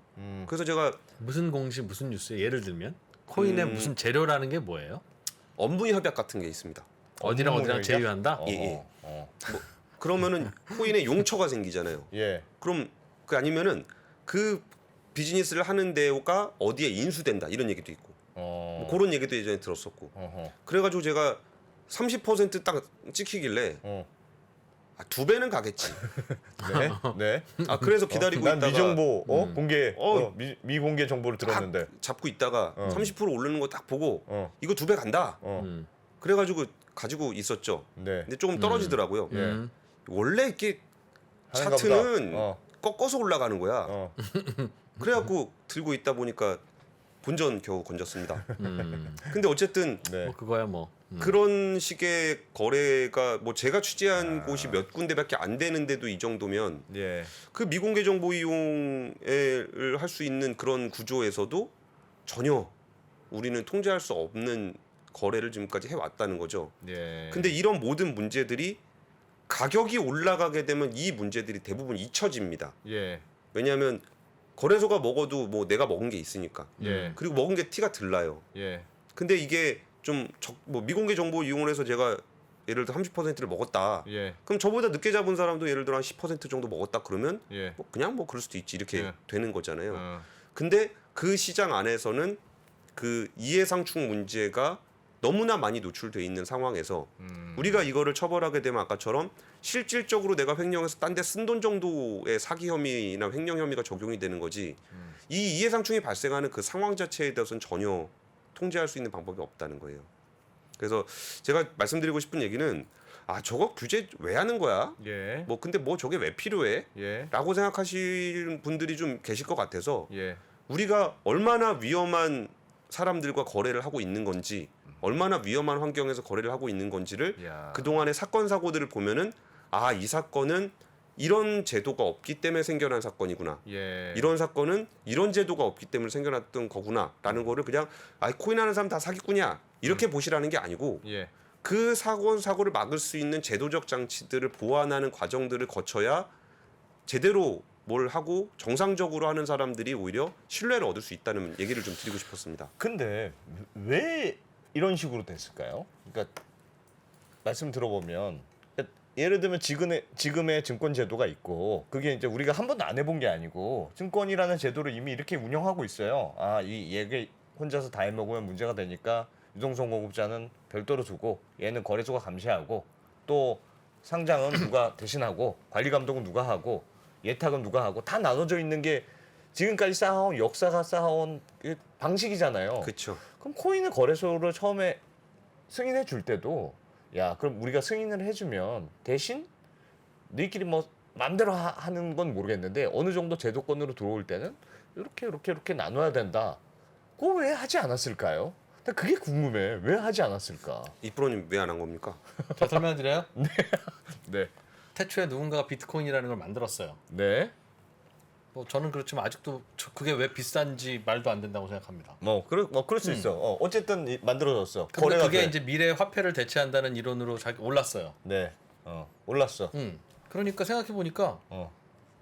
그래서 제가 무슨 공시 무슨 뉴스? 예를 들면 코인의 무슨 재료라는 게 뭐예요? 업무 협약 같은 게 있습니다. 어디랑 어디랑 협약? 제휴한다? 예. 그러면은 코인에 용처가 생기잖아요. 예. 그럼 그 아니면은 그 비즈니스를 하는 데가 어디에 인수된다 이런 얘기도 있고, 뭐 그런 얘기도 예전에 들었었고, 그래가지고 제가 30% 딱 찍히길래 두 배는 가겠지. 네. 네. 그래서 기다리고 난 있다가 미정보 공개 미공개 정보를 들었는데. 딱 잡고 있다가 30% 오르는 거 딱 보고 이거 두 배 간다. 그래가지고 가지고 있었죠. 네. 근데 조금 떨어지더라고요. 예. 원래 이렇게 하는가 차트는 보다. 꺾어서 올라가는 거야. 그래갖고 들고 있다 보니까 본전 겨우 건졌습니다. 근데 어쨌든 네. 뭐 그거야 뭐. 그런 식의 거래가 뭐 제가 취재한 곳이 몇 군데밖에 안 되는데도 이 정도면 예. 그 미공개 정보 이용을 할 수 있는 그런 구조에서도 전혀 우리는 통제할 수 없는 거래를 지금까지 해왔다는 거죠. 예. 근데 이런 모든 문제들이 가격이 올라가게 되면 이 문제들이 대부분 잊혀집니다. 예. 왜냐하면 거래소가 먹어도 뭐 내가 먹은 게 있으니까. 예. 그리고 먹은 게 티가 들 나요. 예. 근데 이게 좀 뭐 미공개 정보 이용을 해서 제가 예를 들어 30%를 먹었다. 예. 그럼 저보다 늦게 잡은 사람도 예를 들어 한 10% 정도 먹었다 그러면 예. 뭐 그냥 뭐 그럴 수도 있지 이렇게 예. 되는 거잖아요. 어. 근데 그 시장 안에서는 그 이해상충 문제가 너무나 많이 노출돼 있는 상황에서 우리가 이거를 처벌하게 되면 아까처럼 실질적으로 내가 횡령해서 딴 데 쓴 돈 정도의 사기 혐의나 횡령 혐의가 적용이 되는 거지 이 이해상충이 발생하는 그 상황 자체에 대해서는 전혀 통제할 수 있는 방법이 없다는 거예요. 그래서 제가 말씀드리고 싶은 얘기는 아 저거 규제 왜 하는 거야? 예. 뭐 근데 뭐 저게 왜 필요해? 예. 라고 생각하시는 분들이 좀 계실 것 같아서 예. 우리가 얼마나 위험한 사람들과 거래를 하고 있는 건지 얼마나 위험한 환경에서 거래를 하고 있는 건지를 야. 그동안의 사건 사고들을 보면은 아 이 사건은 이런 제도가 없기 때문에 생겨난 사건이구나. 예. 이런 사건은 이런 제도가 없기 때문에 생겨났던 거구나라는 거를 그냥 아 코인 하는 사람 다 사기꾼이야 이렇게 보시라는 게 아니고 예. 그 사고를 막을 수 있는 제도적 장치들을 보완하는 과정들을 거쳐야 제대로 뭘 하고 정상적으로 하는 사람들이 오히려 신뢰를 얻을 수 있다는 얘기를 좀 드리고 싶었습니다. 근데 왜 이런 식으로 됐을까요? 그러니까 말씀 들어보면 예를 들면 지금의 증권 제도가 있고 그게 이제 우리가 한 번도 안 해본 게 아니고 증권이라는 제도를 이미 이렇게 운영하고 있어요. 아, 이 얘기 혼자서 다 해먹으면 문제가 되니까 유동성 공급자는 별도로 두고 얘는 거래소가 감시하고 또 상장은 누가 대신하고 관리 감독은 누가 하고 예탁은 누가 하고 다 나눠져 있는 게 지금까지 쌓아온 역사가 쌓아온 방식이잖아요. 그렇죠. 그럼 코인을 거래소를 처음에 승인해 줄 때도 야 그럼 우리가 승인을 해주면 대신 너희끼리 뭐 마음대로 하는 건 모르겠는데 어느 정도 제도권으로 들어올 때는 이렇게 나눠야 된다. 그거 왜 하지 않았을까요? 나 그게 궁금해. 왜 하지 않았을까? 이프로님 왜 안 한 겁니까? 자 설명드려요. 네. 태초에 누군가가 비트코인이라는 걸 만들었어요. 네. 뭐 저는 그렇지만 아직도 그게 왜 비싼지 말도 안 된다고 생각합니다. 그럴 수 있어. 어쨌든 만들어졌어. 근데 거래가 그게 돼. 이제 미래 화폐를 대체한다는 이론으로 올랐어요. 네. 올랐어. 그러니까 생각해 보니까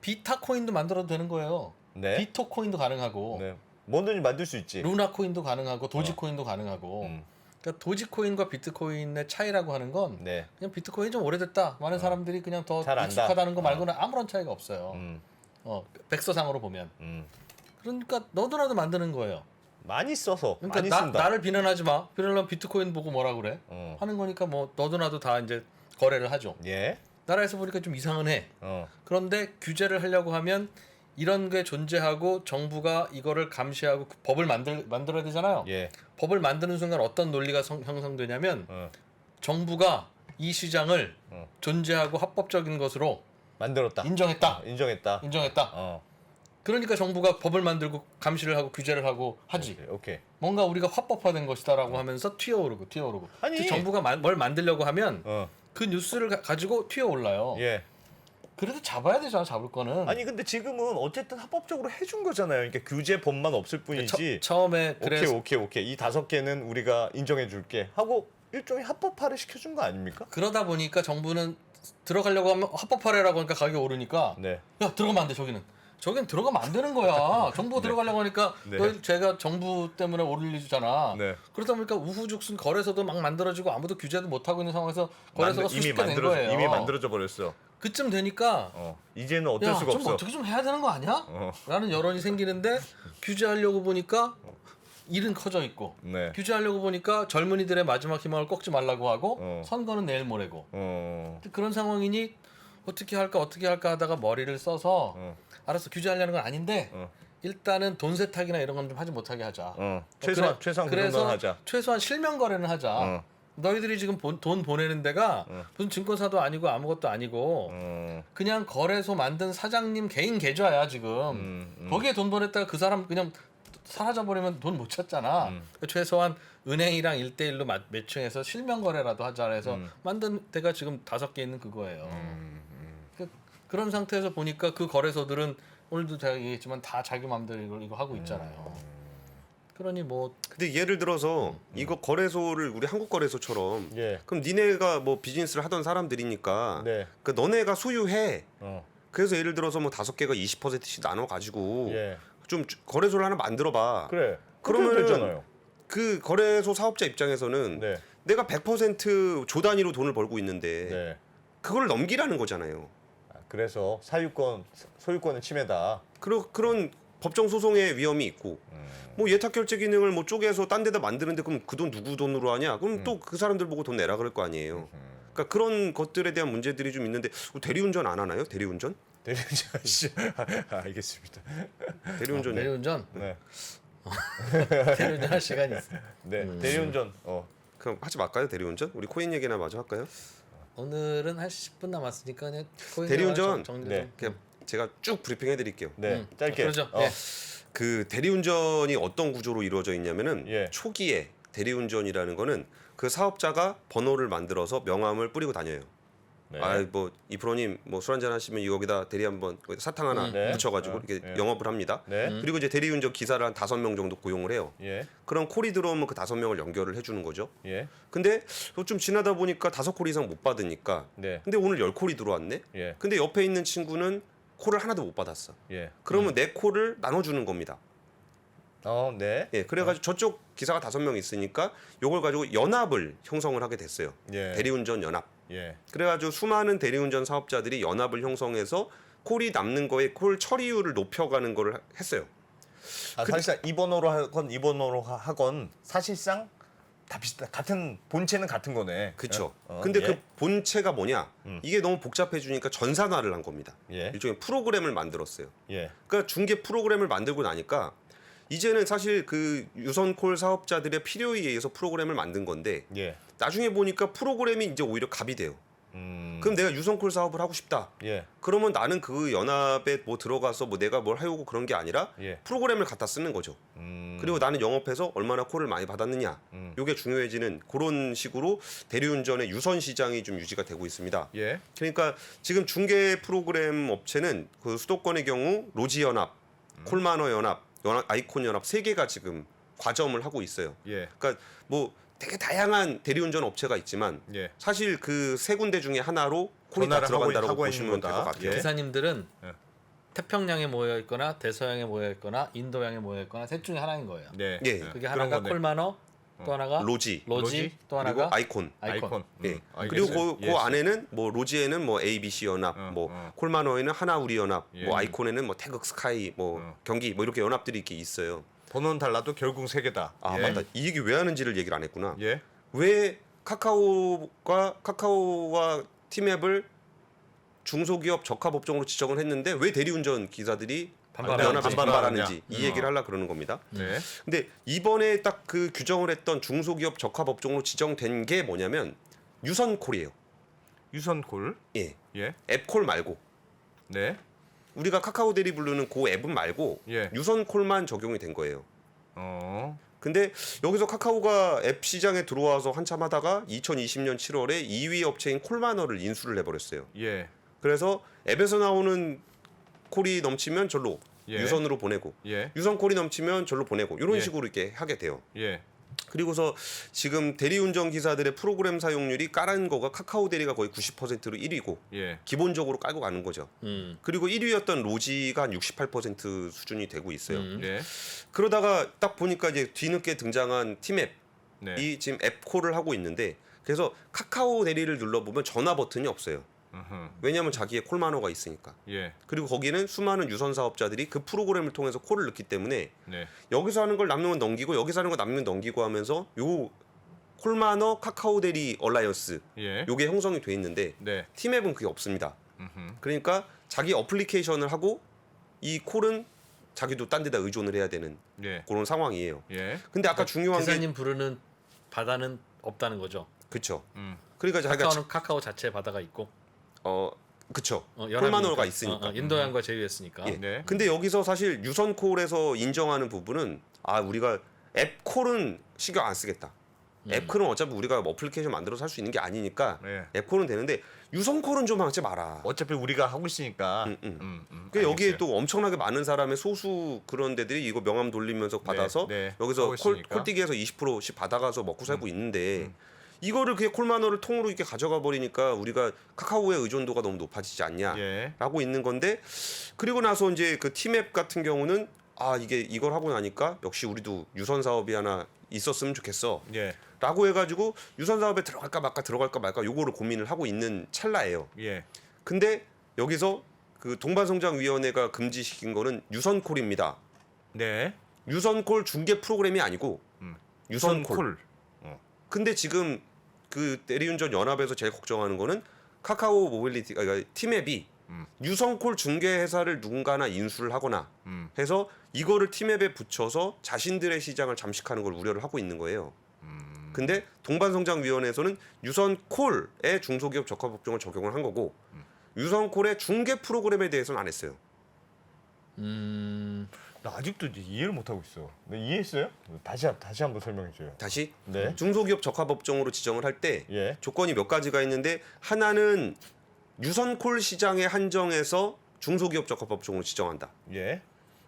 비타코인도 만들어도 되는 거예요. 네. 비토코인도 가능하고 네. 뭐든지 만들 수 있지. 루나코인도 가능하고 도지코인도 가능하고. 그러니까 도지코인과 비트코인의 차이라고 하는 건 네. 그냥 비트코인이 좀 오래됐다. 많은 사람들이 그냥 더 잘 안다. 익숙하다는 거 말고는 아무런 차이가 없어요. 음. 백서상으로 보면. 음. 그러니까 너도나도 만드는 거예요. 많이 써서 그러니까 많이 쓴다. 나를 비난하지 마. 비난하면 비트코인 보고 뭐라 그래? 하는 거니까 뭐 너도나도 다 이제 거래를 하죠. 예. 나라에서 보니까 좀 이상은 해. 어. 그런데 규제를 하려고 하면 이런 게 존재하고 정부가 이거를 감시하고 법을 만들어야 되잖아요. 예. 법을 만드는 순간 어떤 논리가 형성되냐면 정부가 이 시장을 존재하고 합법적인 것으로 만들었다. 인정했다. 인정했다. 인정했다. 그러니까 정부가 법을 만들고 감시를 하고 규제를 하고 하지. 오케이. 뭔가 우리가 합법화된 것이다라고 하면서 튀어오르고. 아니. 정부가 뭘 만들려고 하면 어. 그 뉴스를 가지고 튀어올라요. 예. 그래도 잡아야 되잖아, 잡을 거는. 아니 근데 지금은 어쨌든 합법적으로 해준 거잖아요. 그러니까 규제법만 없을 뿐이지. 처음에 그래서 오케이. 이 5개는 우리가 인정해줄게 하고 일종의 합법화를 시켜준 거 아닙니까? 그러다 보니까 정부는 들어가려고 하면 합법화래라고 하니까 가격이 오르니까 네. 야 들어가면 안 돼 저긴 들어가면 안 되는 거야. 정부 들어가려고 하니까 네. 제가 정부 때문에 오르리잖아. 네. 그러다 보니까 우후죽순 거래소도 막 만들어지고 아무도 규제도 못 하고 있는 상황에서 거래소가 수십 개 된 거예요. 이미 만들어져 버렸어. 그쯤 되니까 이제는 어쩔 수가 좀 없어. 어떻게 좀 해야 되는 거 아니야? 라는 여론이 생기는데 규제하려고 보니까 일은 커져 있고 네. 규제하려고 보니까 젊은이들의 마지막 희망을 꺾지 말라고 하고 선거는 내일 모레고 그런 상황이니 어떻게 할까 하다가 머리를 써서 알았어 규제하려는 건 아닌데 일단은 돈 세탁이나 이런 건 좀 하지 못하게 하자. 최소한 그 정도는 하자. 최소한 실명 거래는 하자. 너희들이 지금 돈 보내는 데가 무슨 증권사도 아니고 아무것도 아니고 그냥 거래소 만든 사장님 개인 계좌야 지금. 거기에 돈 보냈다가 그 사람 그냥 사라져 버리면 돈 못 찾잖아. 최소한 은행이랑 1대1로 매칭해서 실명 거래라도 하자 해서 만든 데가 지금 5개 있는 그거예요. 그런 상태에서 보니까 그 거래소들은 오늘도 제가 얘기했지만 다 자기 마음대로 이거 하고 있잖아요. 그러니 뭐 근데 예를 들어서 이거 거래소를 우리 한국 거래소처럼 예. 그럼 니네가 뭐 비즈니스를 하던 사람들이니까 네. 그 너네가 소유해. 그래서 예를 들어서 뭐 5개가 20%씩 나눠 가지고 예. 좀 거래소를 하나 만들어 봐. 그래. 그러면은 되잖아요. 그 거래소 사업자 입장에서는 네. 내가 100%조 단위로 돈을 벌고 있는데 네. 그걸 넘기라는 거잖아요. 그래서 소유권의 침해다. 그런 법정 소송의 위험이 있고 뭐 예탁 결제 기능을 뭐 쪼개서 딴 데다 만드는데 그럼 그 돈 누구 돈으로 하냐? 그럼 또 그 사람들 보고 돈 내라 그럴 거 아니에요. 그러니까 그런 것들에 대한 문제들이 좀 있는데 대리운전 안 하나요? 대리운전? 대리운전 씨. 알겠습니다. 대리운전 대리운전 네. 대리운전 할 시간이 있어. 네. 대리운전. 그럼 하지 말까요? 대리운전? 우리 코인 얘기나 마저 할까요? 오늘은 한 10분 남았으니까 그냥 대리운전. 정리 네. 좀. 그냥 제가 쭉 브리핑 해드릴게요. 네. 짧게. 그러죠. 예. 그 대리운전이 어떤 구조로 이루어져 있냐면은 예. 초기에 대리운전이라는 거는 그 사업자가 번호를 만들어서 명함을 뿌리고 다녀요. 네. 뭐 이프로님 뭐 술 한잔 하시면 여기다 대리 한번 사탕 하나 네. 붙여가지고 이렇게 네. 영업을 합니다. 네. 그리고 이제 대리운전 기사를 한 5명 정도 고용을 해요. 예. 그럼 콜이 들어오면 그 5명을 연결을 해주는 거죠. 예. 근데 좀 지나다 보니까 5콜 이상 못 받으니까. 네. 근데 오늘 10콜이 들어왔네. 예. 근데 옆에 있는 친구는 콜을 하나도 못 받았어. 예. 그러면 내 콜을 나눠주는 겁니다. 네. 예, 그래가지고 저쪽 기사가 5명 있으니까 요걸 가지고 연합을 형성을 하게 됐어요. 예. 대리운전 연합. 예. 그래가지고 수많은 대리운전 사업자들이 연합을 형성해서 콜이 남는 거에 콜 처리율을 높여가는 거를 했어요. 사실상 2번호로 하건 2번호로 하건 사실상 다 비슷한 같은 본체는 같은 거네. 그렇죠. 근데 예. 그 본체가 뭐냐? 이게 너무 복잡해지니까 전산화를 한 겁니다. 예. 일종의 프로그램을 만들었어요. 예. 그러니까 중개 프로그램을 만들고 나니까 이제는 사실 그 유선 콜 사업자들의 필요에 의해서 프로그램을 만든 건데 예. 나중에 보니까 프로그램이 이제 오히려 갑이 돼요. 그럼 내가 유선 콜 사업을 하고 싶다. 예. 그러면 나는 그 연합에 뭐 들어가서 뭐 내가 뭘 해오고 그런 게 아니라 예. 프로그램을 갖다 쓰는 거죠. 그리고 나는 영업해서 얼마나 콜을 많이 받았느냐. 요게 중요해지는 그런 식으로 대리운전의 유선 시장이 좀 유지가 되고 있습니다. 예. 그러니까 지금 중개 프로그램 업체는 그 수도권의 경우 로지 연합, 콜마너 연합, 아이콘 연합 3개가 지금 과점을 하고 있어요. 예. 그러니까 뭐 되게 다양한 대리운전 업체가 있지만 예. 사실 그 3군데 중에 하나로 콜이 다 전화를 들어간다고 하고 보시면 있는 될 거다. 것 같아요. 예. 기사님들은 예. 태평양에 모여 있거나 대서양에 모여 있거나 인도양에 모여 있거나 셋 중에 하나인 거예요. 네. 예. 그게 그런 하나가 거네. 콜마너, 또 하나가 로지, 로지, 또 그리고 하나가 아이콘. 아이콘. 예. 알겠어요. 그리고 그 안에는 뭐 로지에는 뭐 ABC 연합, 뭐 콜마너에는 하나우리 연합, 예. 뭐 아이콘에는 뭐 태극 스카이, 뭐 경기 뭐 이렇게 연합들이 이렇게 있어요. 번호는 달라도 결국 3개다. 아 예. 맞다. 이 얘기 왜 하는지를 얘기를 안 했구나. 예. 왜 카카오와 티맵을 중소기업 적합업종으로 지정을 했는데 왜 대리운전 기사들이 연합에 반발하는지 이 얘기를 하려고 그러는 겁니다. 네. 근데 이번에 딱 그 규정을 했던 중소기업 적합업종으로 지정된 게 뭐냐면 유선콜이에요. 유선콜. 예. 예. 앱콜 말고 네. 우리가 카카오 대리 부르는 그 앱은 말고 예. 유선콜만 적용이 된 거예요. 어. 근데 여기서 카카오가 앱 시장에 들어와서 한참 하다가 2020년 7월에 2위 업체인 콜마너를 인수를 해버렸어요. 예. 그래서 앱에서 나오는 콜이 넘치면 절로 예. 유선으로 보내고 예. 유선 콜이 넘치면 절로 보내고 이런 예. 식으로 이렇게 하게 돼요. 예. 그리고서 지금 대리운전 기사들의 프로그램 사용률이 까는 거가 카카오 대리가 거의 90%로 1위고 예. 기본적으로 깔고 가는 거죠. 그리고 1위였던 로지가 한 68% 수준이 되고 있어요. 예. 그러다가 딱 보니까 이제 뒤늦게 등장한 티맵이 네. 지금 앱 콜을 하고 있는데 그래서 카카오 대리를 눌러보면 전화 버튼이 없어요. 왜냐하면 자기의 콜마너가 있으니까. 예. 그리고 거기는 수많은 유선 사업자들이 그 프로그램을 통해서 콜을 넣기 때문에 네. 여기서 하는 걸 남는 건 넘기고 여기서 하는 거 남는 건 넘기고 하면서 요 콜마너 카카오 대리 얼라이언스 예. 요게 형성이 돼 있는데 네. 티맵은 그게 없습니다. 그러니까 자기 어플리케이션을 하고 이 콜은 자기도 딴 데다 의존을 해야 되는 예. 그런 상황이에요. 예. 근데 아까 중요한 게 기사님 부르는 바다는 없다는 거죠. 그렇죠. 그러니까 자기가 카카오는 카카오 자체 바다가 있고. 그쵸. 연합이니까. 콜마노가 있으니까. 인도양과 제휴했으니까. 예. 네. 근데 여기서 사실 유선콜에서 인정하는 부분은 우리가 앱콜은 신경 안 쓰겠다. 앱콜은 어차피 우리가 어플리케이션 만들어서 할 수 있는 게 아니니까 네. 앱콜은 되는데 유선콜은 좀 하지 마라. 어차피 우리가 하고 있으니까. 그 여기에 알겠어요. 또 엄청나게 많은 사람의 소수 그런 데들이 이거 명함 돌리면서 받아서 네, 여기서 하고 있으니까. 콜뛰기에서 20%씩 받아가서 먹고 살고 있는데 이거를 그냥 콜마노를 통으로 이렇게 가져가 버리니까 우리가 카카오의 의존도가 너무 높아지지 않냐라고 예. 있는 건데 그리고 나서 이제 그 티맵 같은 경우는 이게 이걸 하고 나니까 역시 우리도 유선 사업이 하나 있었으면 좋겠어. 예. 라고 해가지고 유선 사업에 들어갈까 말까 요거를 고민을 하고 있는 찰나예요. 예. 근데 여기서 그 동반성장위원회가 금지시킨 거는 유선콜입니다. 네. 유선콜 중계 프로그램이 아니고 유선콜. 근데 지금 그 대리운전 연합에서 제일 걱정하는 거는 카카오 모빌리티 그러니까 티맵이 유선콜 중개 회사를 누군가나 인수를 하거나 해서 이거를 티맵에 붙여서 자신들의 시장을 잠식하는 걸 우려를 하고 있는 거예요. 근데 동반성장위원회에서는 유선콜의 중소기업 적합업종을 적용을 한 거고 유선콜의 중개 프로그램에 대해서는 안 했어요. 나 아직도 이해를 못 하고 있어. 네, 이해했어요? 다시 한번 설명해 줘요. 다시 네. 중소기업 적합업종으로 지정을 할 때 예. 조건이 몇 가지가 있는데 하나는 유선콜 시장에 한정해서 중소기업 적합업종으로 지정한다. 예.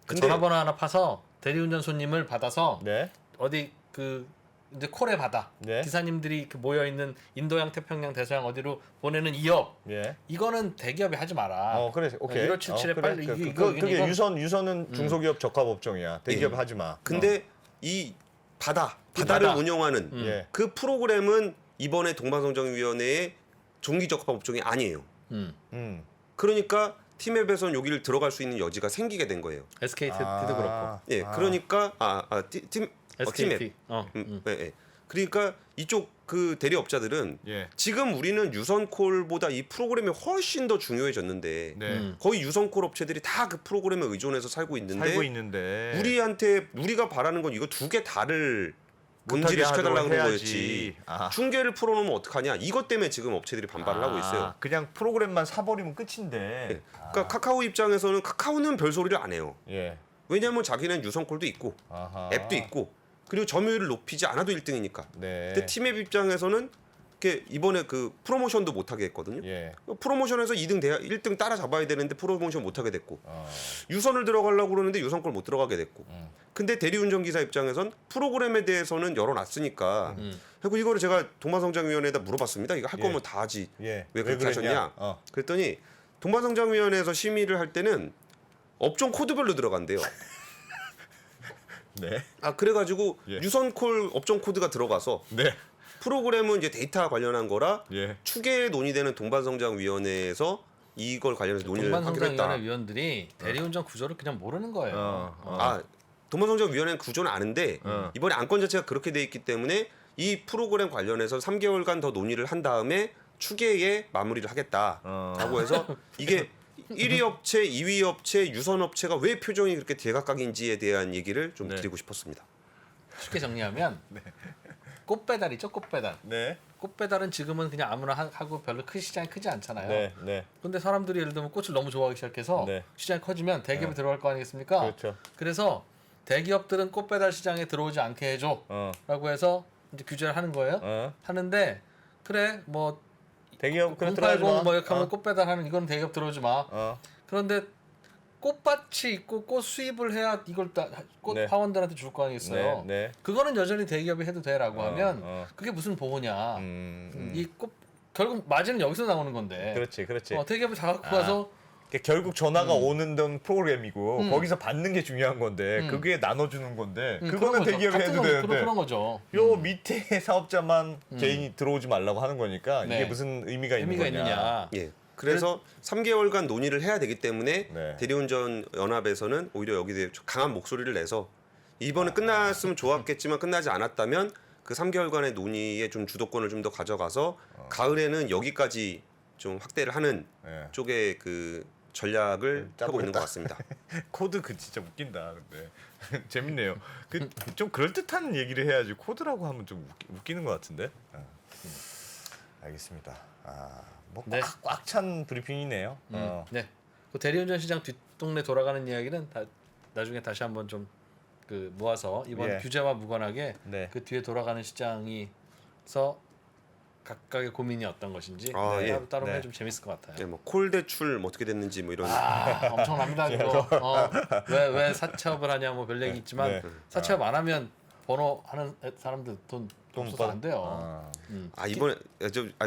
근데 전화번호 하나 파서 대리운전 손님을 받아서 네. 어디 그 이제 콜에 받아 네. 기사님들이 그 모여 있는 인도양, 태평양, 대서양 어디로 보내는 이업 예. 이거는 대기업이 하지 마라. 그래. 오케이. 1577에 그래. 빨리 그게 이건- 유선은 중소기업 적합업종이야. 대기업 예. 하지 마. 근데 이 바다를 바다. 운영하는 예. 그 프로그램은 이번에 동반성장위원회의 종기적합업종이 아니에요. 음. 그러니까 티맵에서는 여기를 들어갈 수 있는 여지가 생기게 된 거예요. SKT도 그렇고 예, 그러니까 티맵. SKT. 예. 그러니까 이쪽 그 대리업자들은 예. 지금 우리는 유선콜보다 이 프로그램이 훨씬 더 중요해졌는데 네. 거의 유선콜 업체들이 다 그 프로그램에 의존해서 살고 있는데 우리한테 우리가 바라는 건 이거 두 개 다를 금지를 시켜달라고 그런 거였지. 중계를 풀어놓으면 어떡하냐. 이것 때문에 지금 업체들이 반발을 하고 있어요. 그냥 프로그램만 사버리면 끝인데. 그러니까 카카오 입장에서는 카카오는 별소리를 안 해요. 예. 왜냐하면 자기는 유선콜도 있고 아하. 앱도 있고 그리고 점유율을 높이지 않아도 1등이니까. 네. 근데 티맵 입장에서는 이렇게 이번에 그 프로모션도 못하게 했거든요. 예. 프로모션에서 1등 따라잡아야 되는데 프로모션 못하게 됐고 유선을 들어가려고 그러는데 유선콜 못 들어가게 됐고 근데 대리운전 기사 입장에선 프로그램에 대해서는 열어놨으니까 그리고 이거를 제가 동반성장위원회에다 물어봤습니다. 이거 할 예. 거면 다 하지. 예. 왜 그렇게 그랬냐? 하셨냐? 그랬더니 동반성장위원회에서 심의를 할 때는 업종 코드별로 들어간대요. 네. 그래가지고 예. 유선콜 업종 코드가 들어가서 네. 프로그램은 이제 데이터 관련한 거라 예. 추계 논의되는 동반성장위원회에서 이걸 관련해서 논의를 하기로 했다. 동반성장위원회 위원들이 대리운전 구조를 그냥 모르는 거예요. 동반성장위원회는 구조는 아는데 이번에 안건 자체가 그렇게 돼 있기 때문에 이 프로그램 관련해서 3개월간 더 논의를 한 다음에 추계에 마무리를 하겠다라고 해서 이게 1위 업체, 2위 업체, 유선 업체가 왜 표정이 그렇게 대각각인지에 대한 얘기를 좀 네. 드리고 싶었습니다. 쉽게 정리하면 꽃배달이죠, 꽃배달. 네. 꽃배달은 지금은 그냥 아무나 하고 별로 큰 시장이 크지 않잖아요. 네. 네. 근데 사람들이 예를 들면 꽃을 너무 좋아하기 시작해서 네. 시장이 커지면 대기업이 들어갈 거 아니겠습니까? 그렇죠. 그래서 대기업들은 꽃배달 시장에 들어오지 않게 해줘 라고 해서 이제 규제를 하는 거예요. 하는데 그래 뭐 대기업 080 뭐 이렇게 하면 꽃배달하는 이건 대기업 들어오지 마. 그런데 꽃밭이 있고 꽃 수입을 해야 이걸 꽃 네. 파원들한테 줄 거 아니겠어요. 네. 네. 그거는 여전히 대기업이 해도 돼라고 하면 그게 무슨 보호냐. 이 꽃 결국 마진은 여기서 나오는 건데. 그렇지. 대기업을 다 갖고 가서 결국 전화가 오는 돈 프로그램이고 거기서 받는 게 중요한 건데 그게 나눠주는 건데 그거는 대기업이 해도 되는데 그런 거죠. 요 밑에 사업자만 개인이 들어오지 말라고 하는 거니까 네. 이게 무슨 의미가 있는 의미가 거냐. 있느냐. 예. 그래서 3개월간 논의를 해야 되기 때문에 네. 대리운전 연합에서는 오히려 여기에 대해 강한 목소리를 내서 이번에 끝났으면 좋았겠지만 끝나지 않았다면 그 3개월간의 논의의 좀 주도권을 좀 더 가져가서 가을에는 여기까지 좀 확대를 하는 네. 쪽의 그 전략을 펴고 있는 것 같습니다. 코드 진짜 웃긴다. 근데 재밌네요. 좀 그럴 듯한 얘기를 해야지 코드라고 하면 좀 웃기는 것 같은데. 알겠습니다. 뭐 네. 꽉 찬 브리핑이네요. 네. 그 대리운전 시장 뒷동네 돌아가는 이야기는 나중에 다시 한번 좀 그 모아서 이번 예. 규제와 무관하게 네. 그 뒤에 돌아가는 시장에서 각각의 고민이 어떤 것인지 예. 따로 네. 하면 좀 재밌을 것 같아요. 네, 뭐 콜 대출 뭐 어떻게 됐는지 뭐 이런. 엄청납니다 이거. 왜 사채업을 하냐 뭐 별 얘기 있지만 네. 사채업 안 하면 번호 하는 사람들 돈 돈 없어서 받아- 안 돼요. 이번에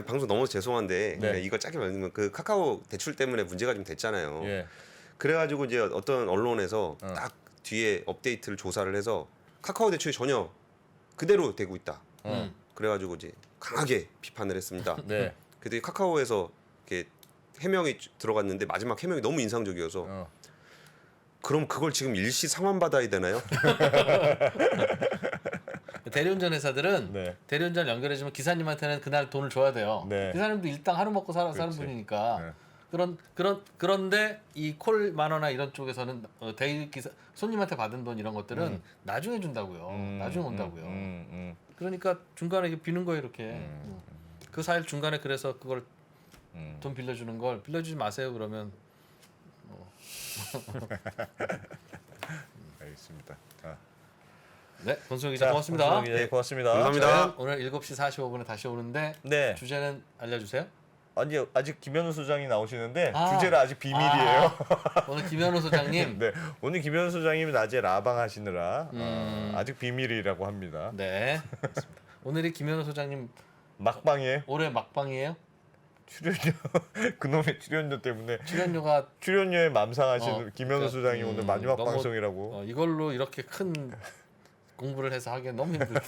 방송 너무 죄송한데 네. 그냥 이거 짧게 말하면 그 카카오 대출 때문에 문제가 좀 됐잖아요. 예. 그래가지고 이제 어떤 언론에서 딱 뒤에 업데이트를 조사를 해서 카카오 대출이 전혀 그대로 되고 있다. 그래가지고 이제 강하게 비판을 했습니다. 네. 그때 카카오에서 이렇게 해명이 들어갔는데 마지막 해명이 너무 인상적이어서 그럼 그걸 지금 일시 상환 받아야 되나요? 대리운전 회사들은 네. 대리운전 연결해주면 기사님한테는 그날 돈을 줘야 돼요. 네. 기사님도 일당 하루 먹고 사는 그렇지. 분이니까. 네. 그런데 이 콜 만원이나 이런 쪽에서는 대리 기사 손님한테 받은 돈 이런 것들은 나중에 준다고요. 나중에 온다고요. 그러니까 중간에 이게 비는 거예요 이렇게. 그 사일 중간에 그래서 그걸 돈 빌려주는 걸 빌려주지 마세요 그러면. 알겠습니다. 네, 권수영 기자 고맙습니다. 네, 고맙습니다. 감사합니다. 저희는 오늘 7시 45분에 다시 오는데 네. 주제는 알려주세요. 아직 김현우 소장이 나오시는데 아. 주제는 아직 비밀이에요. 오늘 김현우 소장님. 네, 오늘 김현우 소장님이 낮에 라방 하시느라 아직 비밀이라고 합니다. 네. 알겠습니다. 오늘이 김현우 소장님 막방이에요. 올해 막방이에요. 출연료 그놈의 출연료 때문에 출연료가 출연료에 맘상하시는 김현우 그러니까, 소장이 오늘 마지막 너무, 방송이라고. 이걸로 이렇게 큰 공부를 해서 하기엔 너무 힘들다.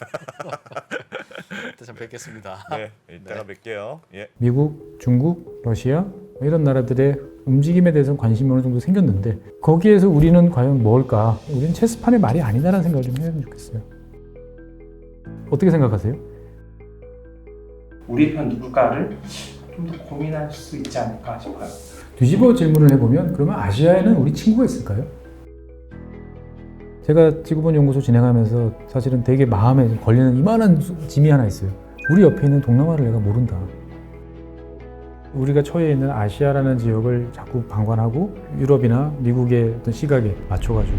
일단 참 뵙겠습니다. 네, 이따가 뵐게요. 예. 미국, 중국, 러시아 이런 나라들의 움직임에 대해서는 관심이 어느 정도 생겼는데 거기에서 우리는 과연 뭘까? 우리는 체스판의 말이 아니다라는 생각을 좀 해야 좋겠어요. 어떻게 생각하세요? 우리 편 누굴까를 좀 더 고민할 수 있지 않을까 싶어요. 뒤집어 질문을 해보면 그러면 아시아에는 우리 친구가 있을까요? 제가 지구본 연구소 진행하면서 사실은 되게 마음에 걸리는 이만한 짐이 하나 있어요. 우리 옆에 있는 동남아를 내가 모른다. 우리가 처해 있는 아시아라는 지역을 자꾸 방관하고 유럽이나 미국의 어떤 시각에 맞춰가지고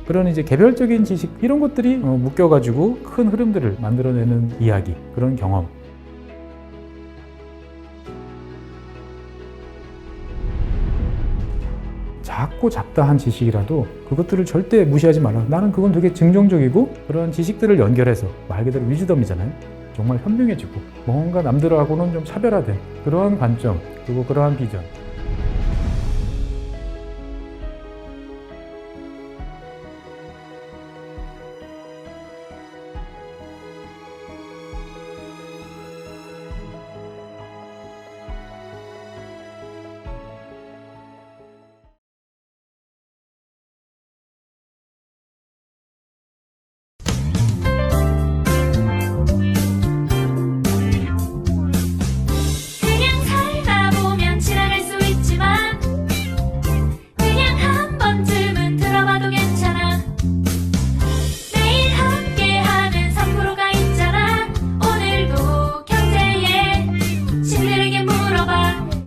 그런 이제 개별적인 지식 이런 것들이 묶여가지고 큰 흐름들을 만들어내는 이야기, 그런 경험. 작고 잡다한 지식이라도 그것들을 절대 무시하지 말라. 나는 그건 되게 긍정적이고 그런 지식들을 연결해서 말 그대로 위즈덤이잖아요. 정말 현명해지고 뭔가 남들하고는 좀 차별화된 그러한 관점 그리고 그러한 비전